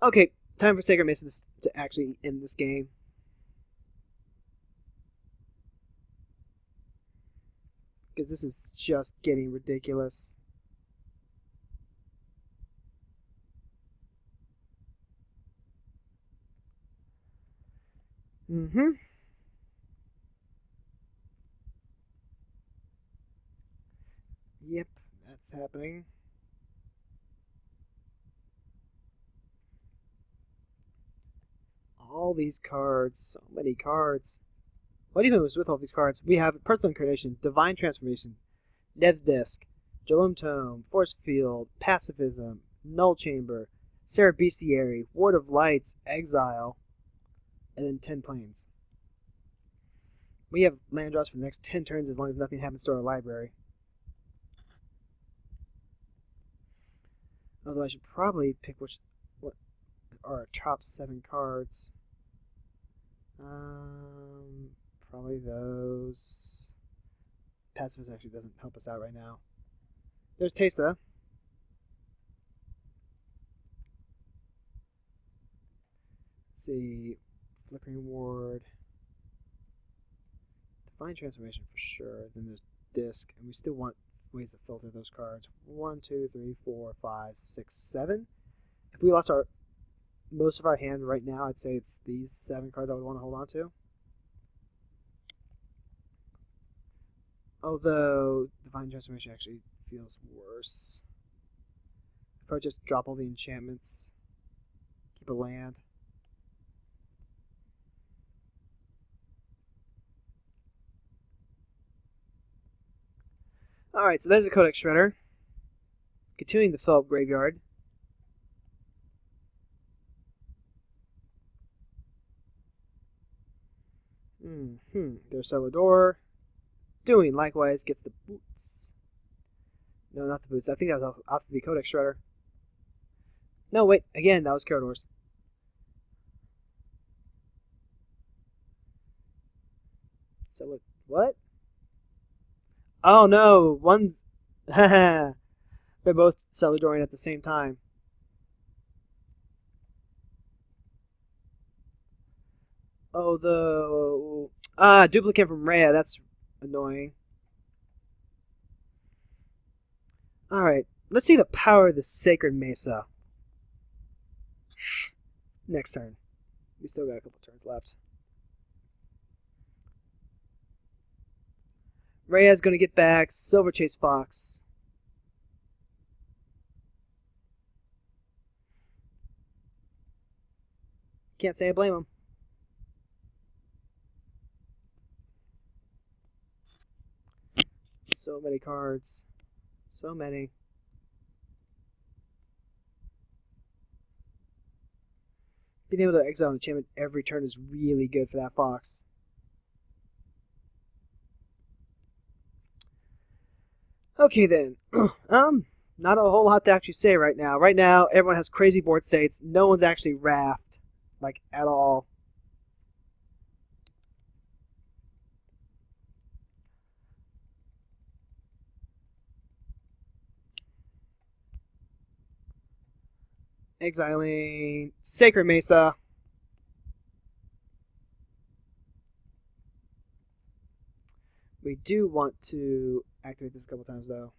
Okay, time for Sacred Masons to actually end this game. Because this is just getting ridiculous. Yep, that's happening. All these cards, so many cards. What even was with all these cards? We have Personal Incarnation, Divine Transformation, Nev's Disc, Jalum Tome, Force Field, Pacifism, Null Chamber, Serra Bestiary, Ward of Lights, Exile, and then 10 planes. We have land draws for the next 10 turns as long as nothing happens to our library. Although I should probably pick what are our top 7 cards. Probably those. Pacifist actually doesn't help us out right now. There's Tesa. Let's see. Flickering Ward. Divine Transformation for sure. Then there's Disc. And we still want ways to filter those cards. 1, 2, 3, 4, 5, 6, 7. If we lost our most of our hand right now, I'd say it's these 7 cards I would want to hold on to. Although Divine Transformation actually feels worse. I'd probably just drop all the enchantments. Keep a land. Alright, so there's a Codex Shredder. Continuing to fill up Graveyard. There's Celador. Doing likewise gets the boots. No, not the boots. I think that was off the Codex Shredder. No, wait. Again, that was Carador's. What? Oh no! One's... They're both Celadorian at the same time. Oh, the... duplicate from Rhea. That's annoying. Alright, let's see the power of the Sacred Mesa. Next turn. We still got a couple turns left. Rhea's going to get back. Silver Chase Fox. Can't say I blame him. So many cards. So many. Being able to exile an enchantment every turn is really good for that Fox. Okay then. Not a whole lot to actually say right now. Right now, everyone has crazy board states. No one's actually wrathed, like, at all. Exiling Sacred Mesa. We do want to activate this a couple times, though.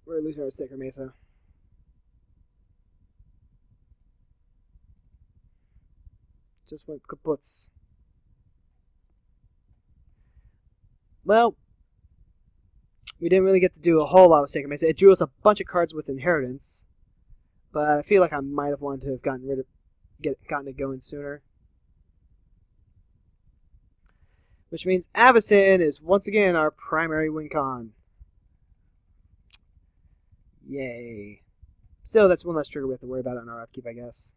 We're losing our Sacred Mesa. Just went kaputs. Well, we didn't really get to do a whole lot with Sacred Mesa. It drew us a bunch of cards with Inheritance, but I feel like I might have wanted to have gotten it going sooner. Which means Avacyn is once again our primary win con. Yay. Still, that's one less trigger we have to worry about on our upkeep, I guess.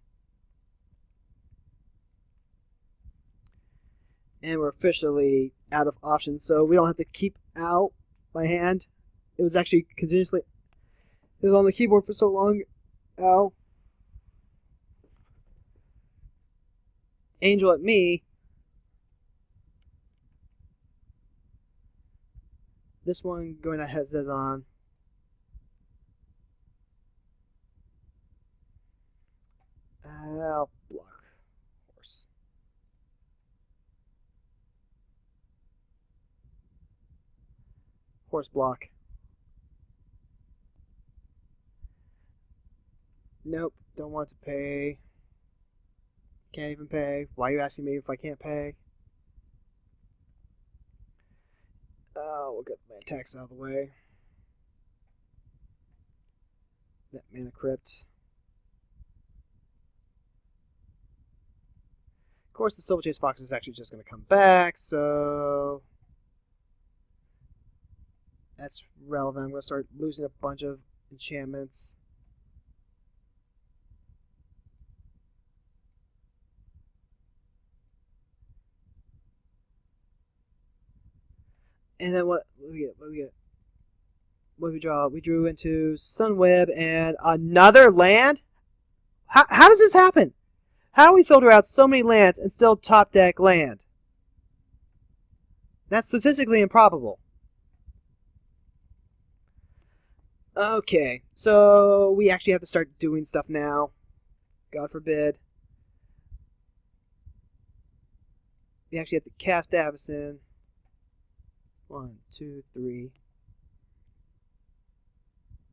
And we're officially out of options, so we don't have to keep out my hand. It was actually continuously... It was on the keyboard for so long. Ow. Angel at me. This one going to Zezon. I'll block. Horse. Horse block. Nope, don't want to pay. Can't even pay. Why are you asking me if I can't pay? We'll get my attacks out of the way. That Mana Crypt. Of course, the Silver Chase Fox is actually just going to come back, so that's relevant. I'm going to start losing a bunch of enchantments. And then what do we get? What do we get? What did we draw? We drew into Sunweb and another land? How does this happen? How do we filter out so many lands and still top deck land? That's statistically improbable. Okay, so we actually have to start doing stuff now. God forbid. We actually have to cast Avacyn. 1, 2, 3.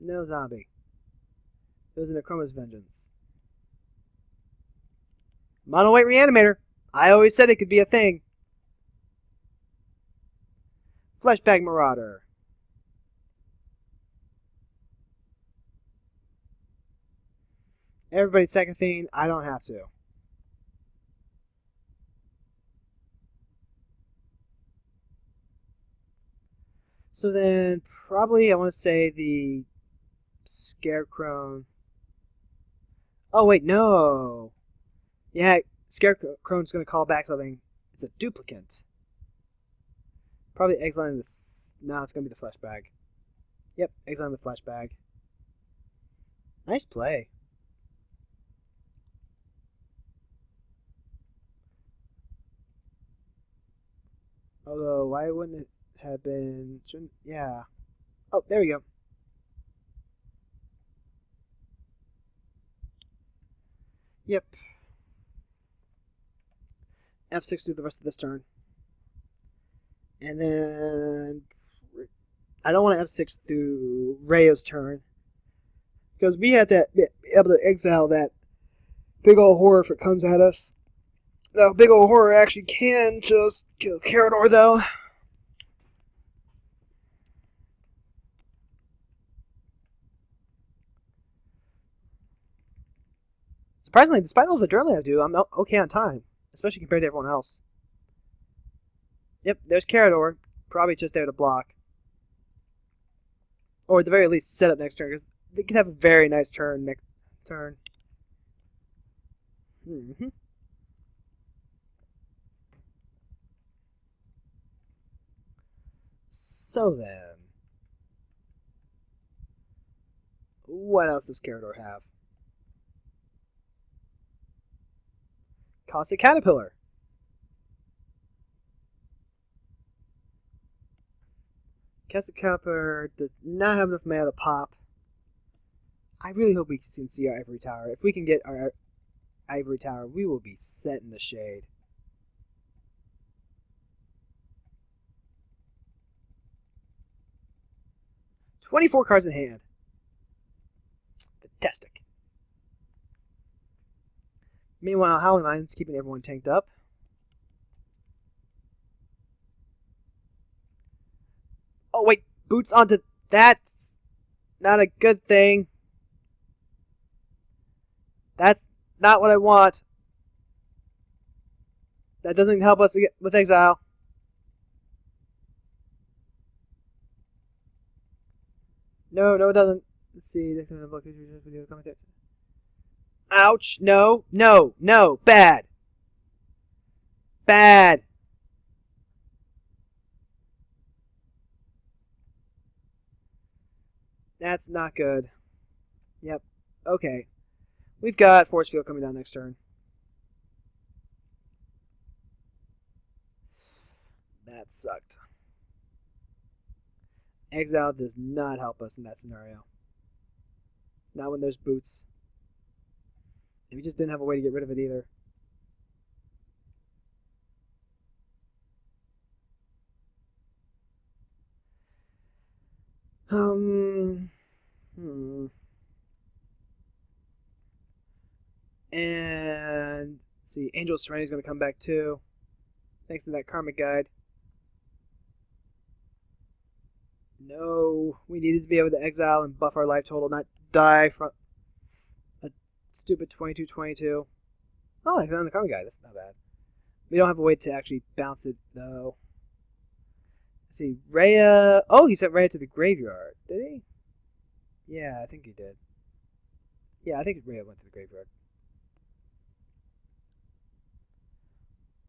No zombie. It was an Akroma's vengeance. Monoweight reanimator. I always said it could be a thing. Fleshbag marauder. Everybody's second thing. I don't have to. So then, probably I want to say the Scarecrow. Oh wait, no. Yeah, Scarecrow's gonna call back something. It's a duplicate. Probably exiling this. No, it's gonna be the fleshbag. Yep, exiling the fleshbag. Nice play. Although, why wouldn't it have been? Yeah. Oh, there we go. Yep. F6 through the rest of this turn. And then I don't want to F6 through Rhea's turn. Because we have to be able to exile that big old horror if it comes at us. The big old horror actually can just kill Carador, though. Surprisingly, despite all the drilling I do, I'm okay on time. Especially compared to everyone else. Yep, there's Carador. Probably just there to block. Or at the very least, set up next turn. Because they could have a very nice turn next turn. So then, what else does Carador have? Caustic Caterpillar. Caustic Caterpillar does not have enough mana to pop. I really hope we can see our Ivory Tower. If we can get our Ivory Tower, we will be set in the shade. "24 cards in hand. Fantastic. Meanwhile, Howling Mine's keeping everyone tanked up. Oh, wait. Boots onto... That's not a good thing. That's not what I want. That doesn't help us with exile. No, it doesn't. Let's see. Ouch. No. Bad. Bad. That's not good. Yep. Okay. We've got Force Field coming down next turn. That sucked. Exile does not help us in that scenario. Not when there's boots. And we just didn't have a way to get rid of it either. And let's see, Angel Serenity is going to come back too. Thanks to that Karmic Guide. No, we needed to be able to exile and buff our life total, not die from a stupid 22-22. Oh, I found the Karmic Guide. That's not bad. We don't have a way to actually bounce it, though. Let's see, Rhea... Oh, he sent Rhea to the graveyard. Did he? Yeah, I think he did. Yeah, I think Rhea went to the graveyard.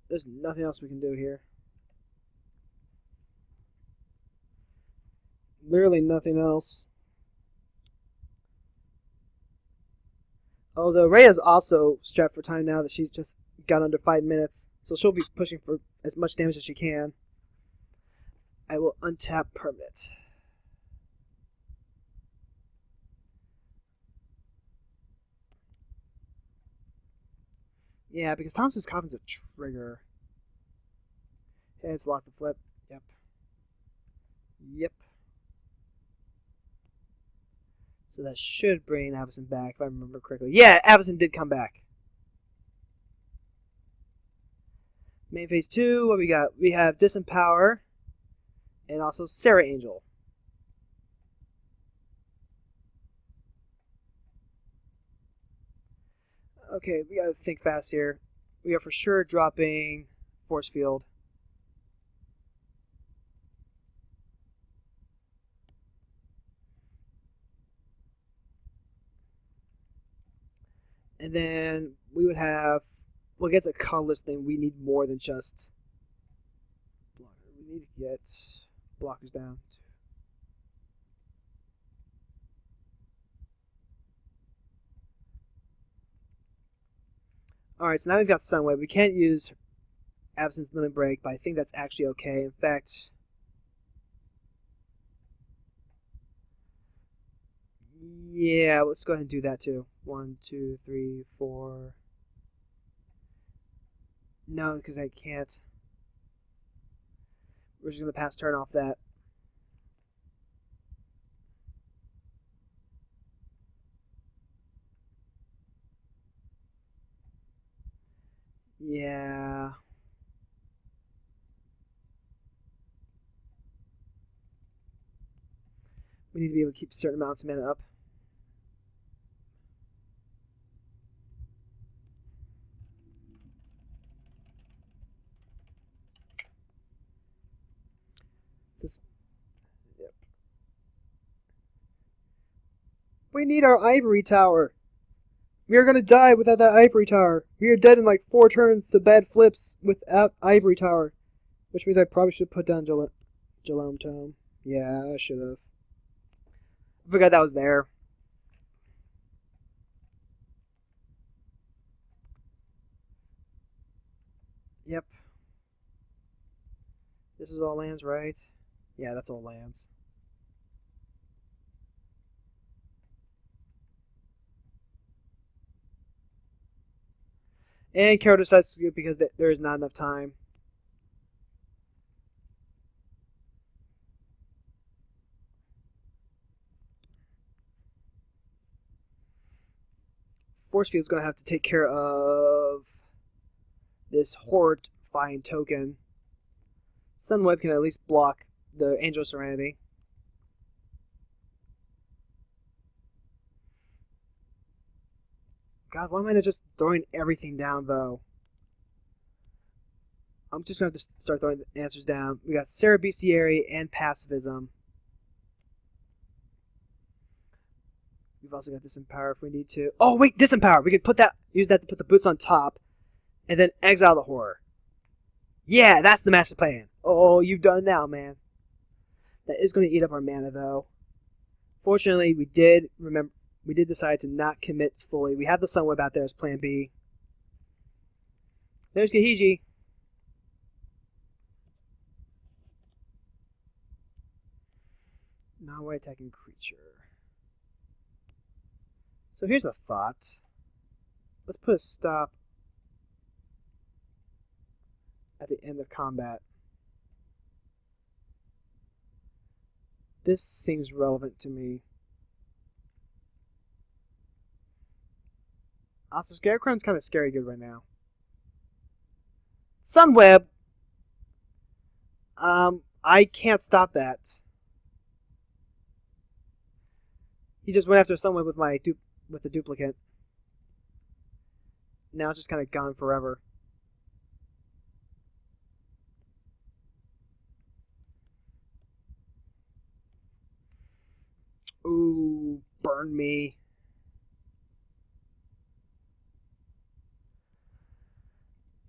There's nothing else we can do here. Literally nothing else. Although Rhea's also strapped for time now that she's just got under 5 minutes. So she'll be pushing for as much damage as she can. I will untap permanent. Yeah, because Thomas's Coffin's a trigger. Yeah, it's lots to flip. Yep. So that should bring Avacyn back, if I remember correctly. Yeah, Avacyn did come back. Main phase 2, what we got? We have Disempower and also Sarah Angel. Okay, we gotta think fast here. We are for sure dropping Force Field. And then we would have, well, it gets a colorless thing. We need more than just blocker. We need to get blockers down. Alright, so now we've got Sunweb. We can't use Avacyn's Limit Break, but I think that's actually okay. In fact, yeah, let's go ahead and do that too. 1, 2, 3, 4. No, because I can't. We're just going to pass turn off that. Yeah. We need to be able to keep certain amounts of mana up. Yep. We need our ivory tower. We are gonna die without that ivory tower. We are dead in like 4 turns to bad flips without ivory tower. Which means I probably should put down Jalome Tome. Yeah, I should have. I forgot that was there. Yep. This is all lands, right? Yeah, that's all lands. And Carol decides to do it because there is not enough time. Force Field's going to have to take care of this horrifying token. Sunweb can at least block the Angel Serenity. God, why am I not just throwing everything down, though? I'm just going to have to start throwing the answers down. We got Sarah Bestiary and Pacifism. We've also got Disempower if we need to. Oh, wait, Disempower! We could use that to put the boots on top, and then exile the horror. Yeah, that's the master plan. Oh, you've done it now, man. That is going to eat up our mana, though. Fortunately, we did decide to not commit fully. We have the Sunweb out there as plan B. There's Gahiji. Non-white attacking creature. So here's a thought. Let's put a stop at the end of combat. This seems relevant to me. Also, Scarecrow's kind of scary good right now. Sunweb! I can't stop that. He just went after Sunweb with the duplicate. Now it's just kind of gone forever. Ooh, burn me.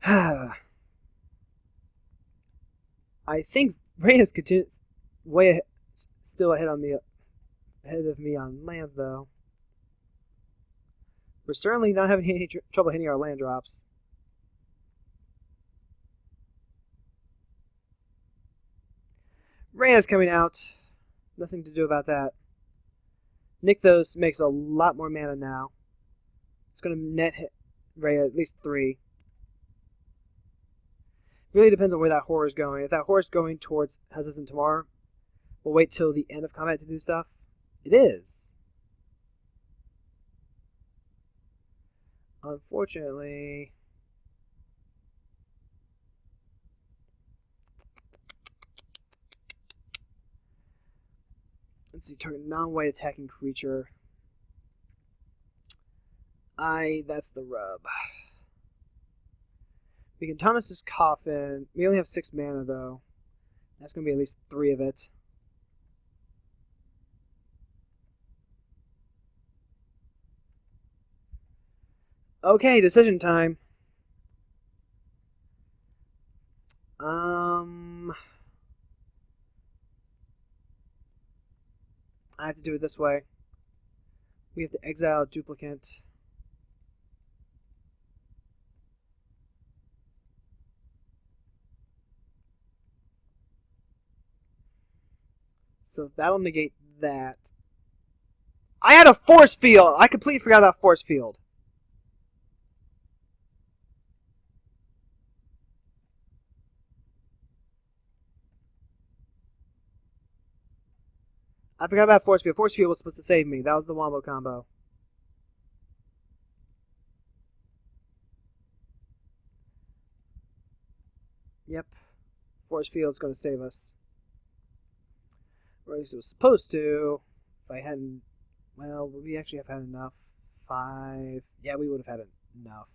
I think Reyes continues still ahead of me on lands, though. We're certainly not having any trouble hitting our land drops. Reyes coming out. Nothing to do about that. Nykthos makes a lot more mana now. It's going to net hit Rhea at least 3. Really depends on where that horror is going. If that horror is going towards Hesitant Tomorrow, we'll wait till the end of combat to do stuff. It is. Unfortunately... Let's see, target non-white attacking creature. That's the rub. We can Thomas's Coffin. We only have 6 mana, though. That's going to be at least 3 of it. Okay, decision time. I have to do it this way. We have to exile a duplicate. So that'll negate that. I had a force field! I completely forgot about force field. I forgot about force field. Force field was supposed to save me. That was the wombo combo. Yep. Force field's going to save us. Or at least it was supposed to. If I hadn't... Well, would we actually have had enough? 5... Yeah, we would have had enough.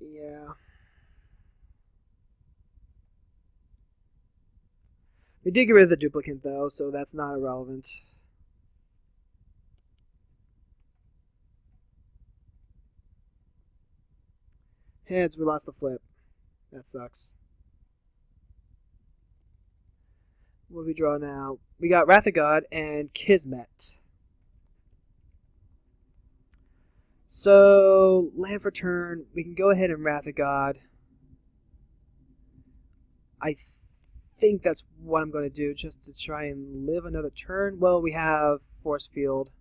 Yeah. We did get rid of the duplicate, though, so that's not irrelevant. Heads, we lost the flip. That sucks. What do we draw now? We got Wrath of God and Kismet. So, land for turn. We can go ahead and Wrath of God. I think that's what I'm going to do, just to try and live another turn. Well, we have Force Field.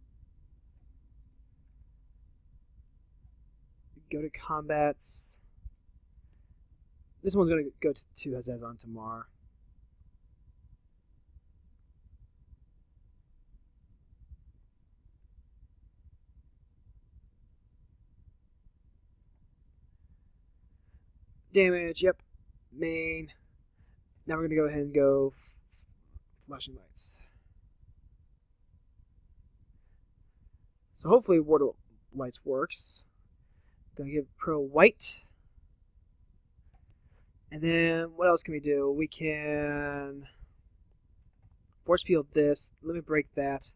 Go to combats. This one's going to go to Hazezon Tamar. Damage, yep. Main. Now we're going to go ahead and go Flashing Lights. So hopefully Ward of Lights works. Going to give Pro White. And then what else can we do? We can Force Field this. Let me break that.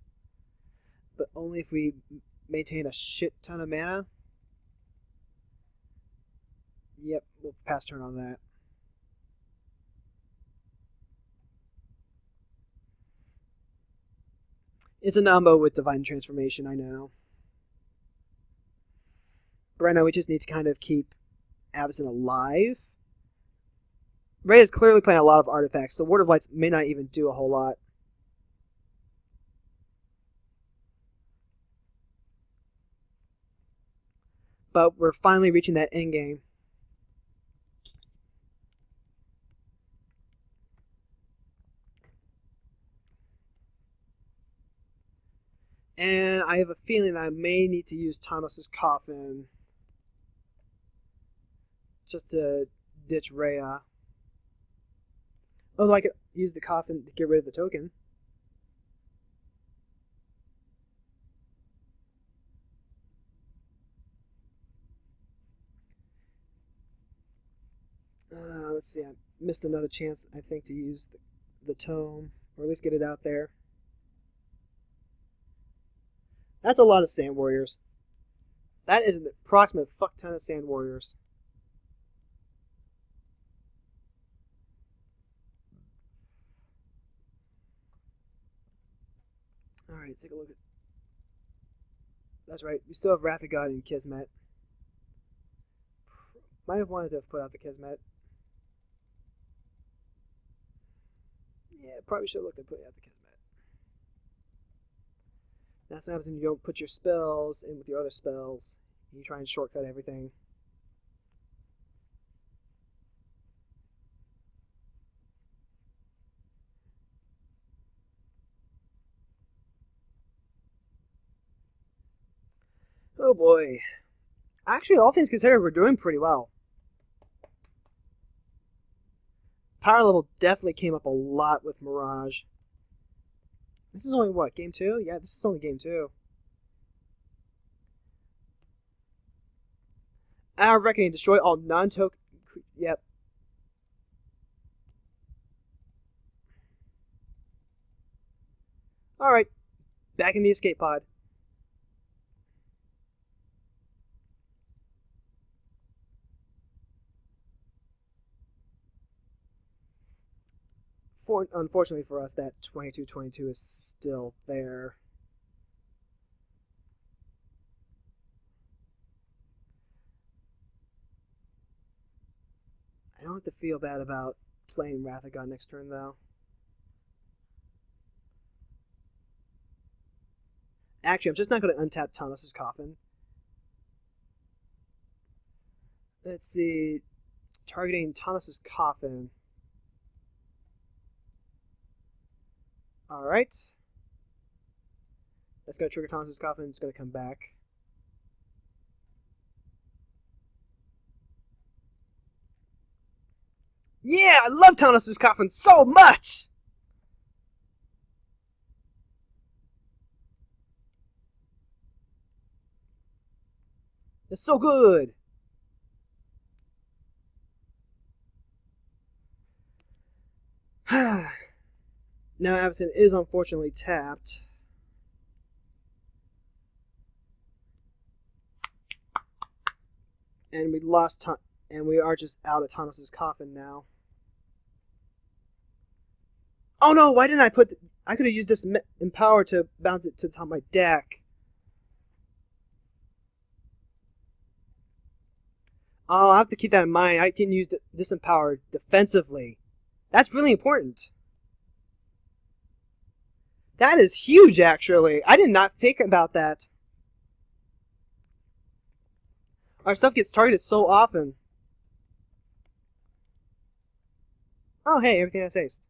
But only if we maintain a shit ton of mana. Yep, we'll pass turn on that. It's a Nambo with Divine Transformation, I know. But right now we just need to kind of keep Avacyn alive. Ray is clearly playing a lot of artifacts, so Ward of Lights may not even do a whole lot. But we're finally reaching that end game. And I have a feeling that I may need to use Thomas's Coffin just to ditch Rhea. Although I could use the Coffin to get rid of the token. Let's see, I missed another chance, I think, to use the tome, or at least get it out there. That's a lot of Sand Warriors. That is an approximate fuck ton of Sand Warriors. Alright, take a look at... That's right, we still have Wrath of God and Kismet. Might have wanted to have put out the Kismet. Yeah, probably should have looked at putting out the Kismet. That's what happens when you don't put your spells in with your other spells. You try and shortcut everything. Oh boy. Actually, all things considered, we're doing pretty well. Power level definitely came up a lot with Mirage. This is only what, game 2? Yeah, this is only game 2. Hour of Reckoning, destroy all non-token... Yep. Alright. Back in the escape pod. Unfortunately for us, that 2222 is still there. I don't have to feel bad about playing Wrath of God next turn, though. Actually, I'm just not going to untap Tanos' Coffin. Let's see. Targeting Tanos' Coffin. Alright. That's going to trigger Tanos' Coffin. It's going to come back. Yeah, I love Tanos' Coffin so much! It's so good! Now Avacyn is unfortunately tapped. And we lost and we are just out of Tanos' Coffin now. Oh no, why didn't I put... I could have used this Empower to bounce it to the top of my deck. Oh, I'll have to keep that in mind. I can use this Empower defensively. That's really important. That is huge, actually. I did not think about that. Our stuff gets targeted so often. Oh, hey, everything has haste.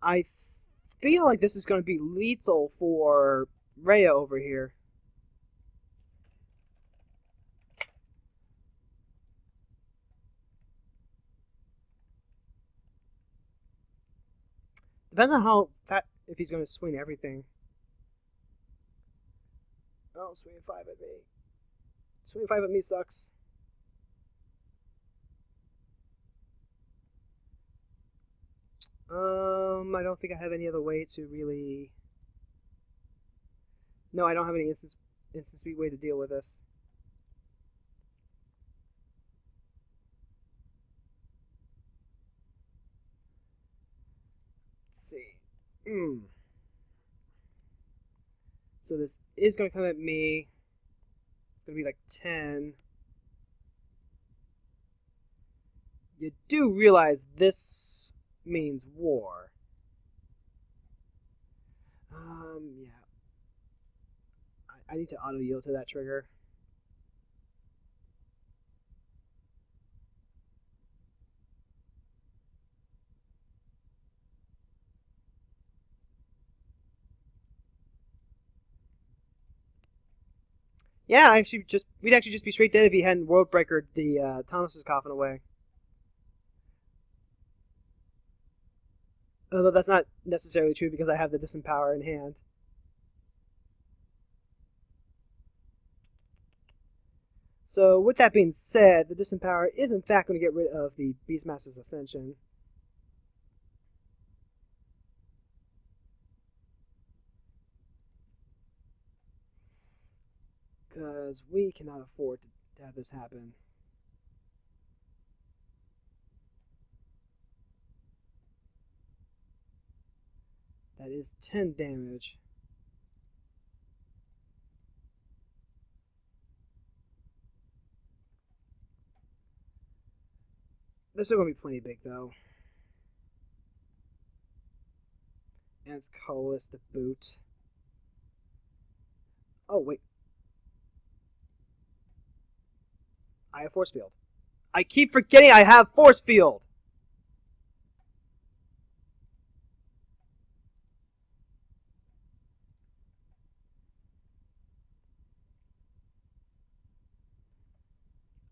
I feel like this is going to be lethal for Rhea over here. Depends on how fat, if he's going to swing everything. Oh, swinging 5 at me. Swinging 5 at me sucks. I don't think I have any other way to really... No, I don't have any instant speed way to deal with this. Let's see. So this is going to come at me. It's going to be like 10. You do realize this means war. Yeah. I need to auto-yield to that trigger. Yeah, we'd actually just be straight dead if he hadn't World Breakered the Tanos' Coffin away. Although that's not necessarily true because I have the Disempower in hand. So with that being said, the Disempower is in fact going to get rid of the Beastmaster's Ascension. Because we cannot afford to have this happen. That is 10 damage. This is going to be plenty big, though. And it's colorless to boot. Oh, wait. I have Force Field. I keep forgetting I have force field.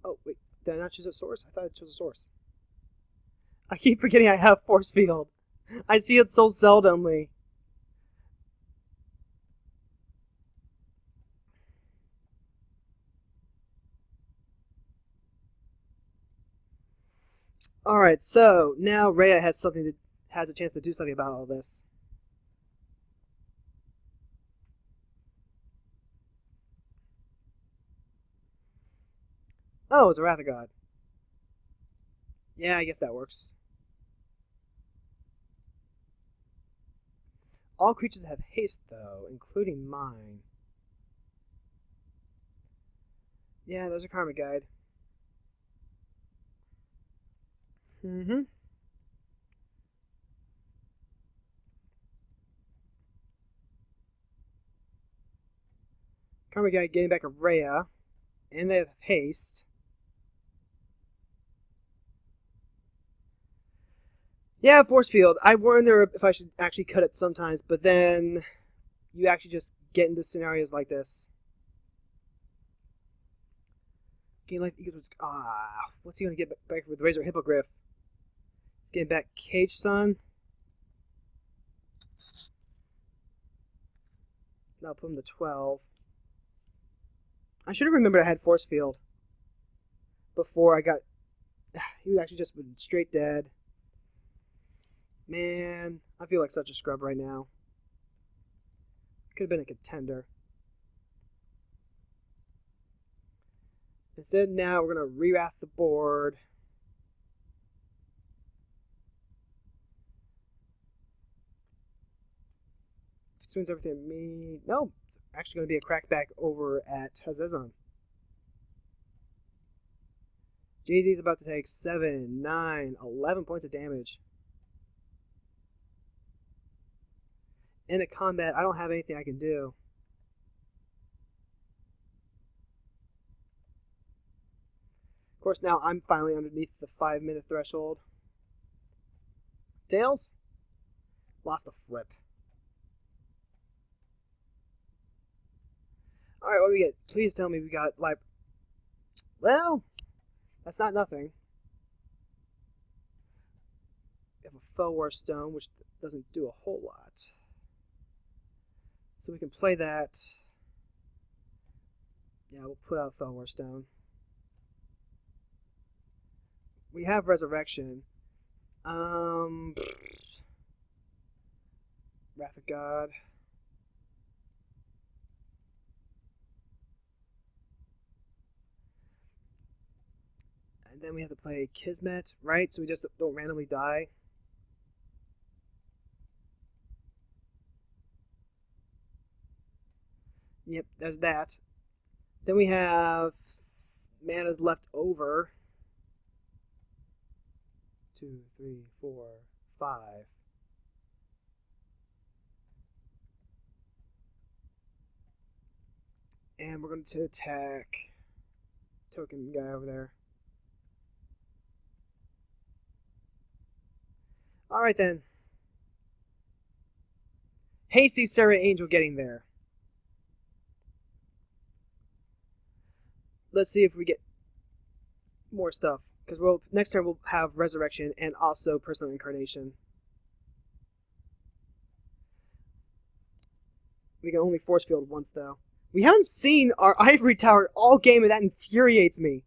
Oh, wait. Did I not choose a source? I thought I chose a source. I keep forgetting I have force field. I see it so seldomly. Alright, so now Rhea has a chance to do something about all this. Oh, it's a Wrath of God. Yeah, I guess that works. All creatures have haste, though, including mine. Yeah, there's a Karma Guide. Mm-hmm. Karma Guide getting back a Rhea. And they have haste. Yeah, force field. I wonder if I should actually cut it sometimes, but then you actually just get into scenarios like this. Gain life equals... what's he going to get back with Razor Hippogriff? He's getting back Cage Sun. That'll put him to 12. I should have remembered I had force field before I got... He was actually just straight dead. Man, I feel like such a scrub right now. Could have been a contender. Instead, now we're going to re-wrath the board. Swings everything at me. No, it's actually going to be a crackback over at Hazezon. Jay-Z's about to take 7, 9, 11 points of damage. In a combat, I don't have anything I can do. Of course, now I'm finally underneath the 5-minute threshold. Tails? Lost a flip. Alright, what do we get? Please tell me we got, like... Well, that's not nothing. We have a Felwar Stone, which doesn't do a whole lot. So we can play that. Yeah, we'll put out Felwar Stone. We have Resurrection. Wrath of God. And then we have to play Kismet, right? So we just don't randomly die. Yep, there's that. Then we have mana's left over. 2, 3, 4, 5. And we're going to attack token guy over there. Alright then. Hasty Sarah Angel getting there. Let's see if we get more stuff. Because next turn we'll have Resurrection and also Personal Incarnation. We can only force field once though. We haven't seen our Ivory Tower all game and that infuriates me.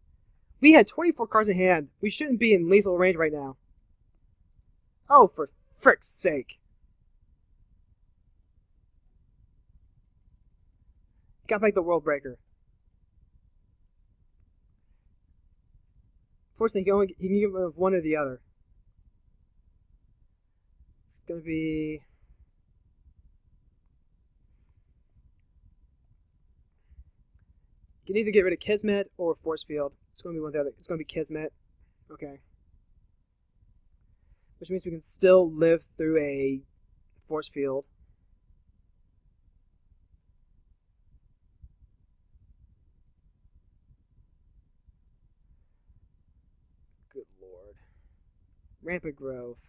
We had 24 cards in hand. We shouldn't be in lethal range right now. Oh, for frick's sake. Got back the World Breaker. Fortunately, he can give him one or the other. It's going to be... You can either get rid of Kismet or Force Field. It's going to be one or the other. It's going to be Kismet. Okay. Which means we can still live through a Force Field. Rampant growth.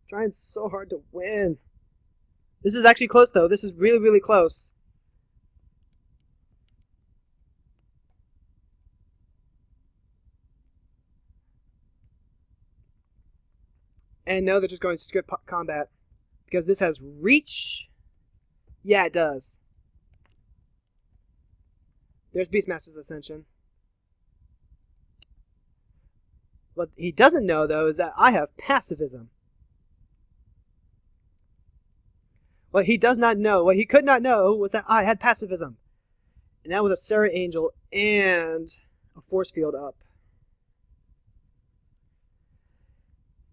Trying so hard to win. This is actually close, though. This is really, really close. And no, they're just going to skip combat. Because this has reach. Yeah, it does. There's Beastmaster's Ascension. What he doesn't know, though, is that I have pacifism. What he does not know, what he could not know, was that I had pacifism. And that was a Sarah Angel and a force field up.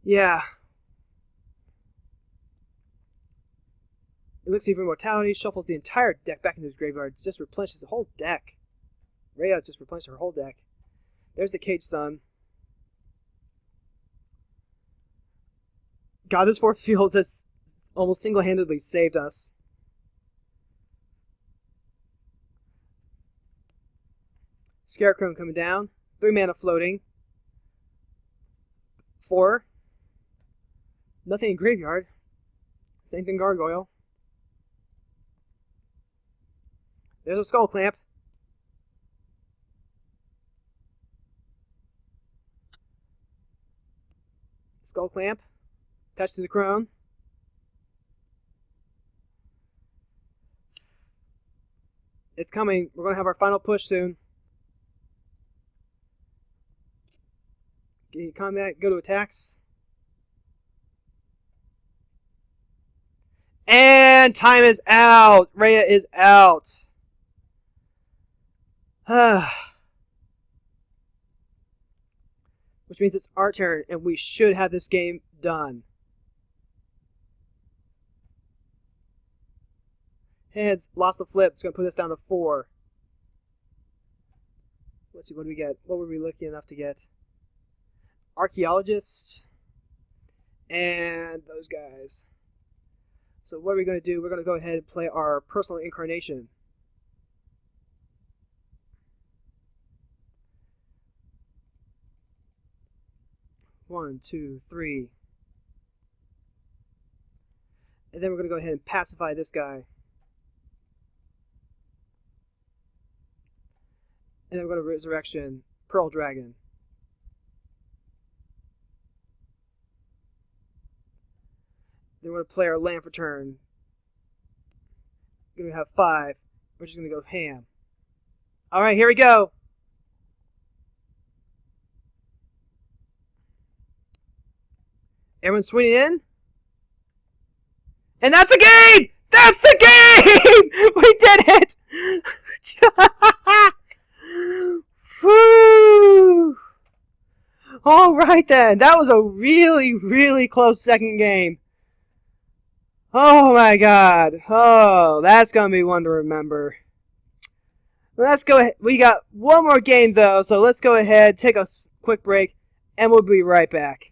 Yeah. Elixir of Immortality shuffles the entire deck back into his graveyard. Just replenishes the whole deck. Rhea just replenished her whole deck. There's the Cage Sun. God, this force field has almost single-handedly saved us. Scarecrow coming down. 3 mana floating. 4. Nothing in graveyard. Same thing Gargoyle. There's a Skull Clamp. Skull Clamp. Attached to the Crone. It's coming. We're going to have our final push soon. Get combat. Go to attacks. And time is out. Rhea is out. Which means it's our turn, and we should have this game done. Heads, lost the flip. It's going to put us down to 4. Let's see, what do we get? What were we lucky enough to get? Archaeologist. And those guys. So what are we going to do? We're going to go ahead and play our personal incarnation. One, two, three. And then we're going to go ahead and pacify this guy. And then we're going to Resurrection Pearl Dragon. Then we're going to play our land for turn. We're going to have 5. We're just going to go ham. Alright, here we go. Everyone's swinging in. And that's the game! That's the game! We did it! Woo! Alright then. That was a really, really close second game. Oh my god. Oh, that's going to be one to remember. Let's go ahead. We got one more game though, so let's go ahead, take a quick break, and we'll be right back.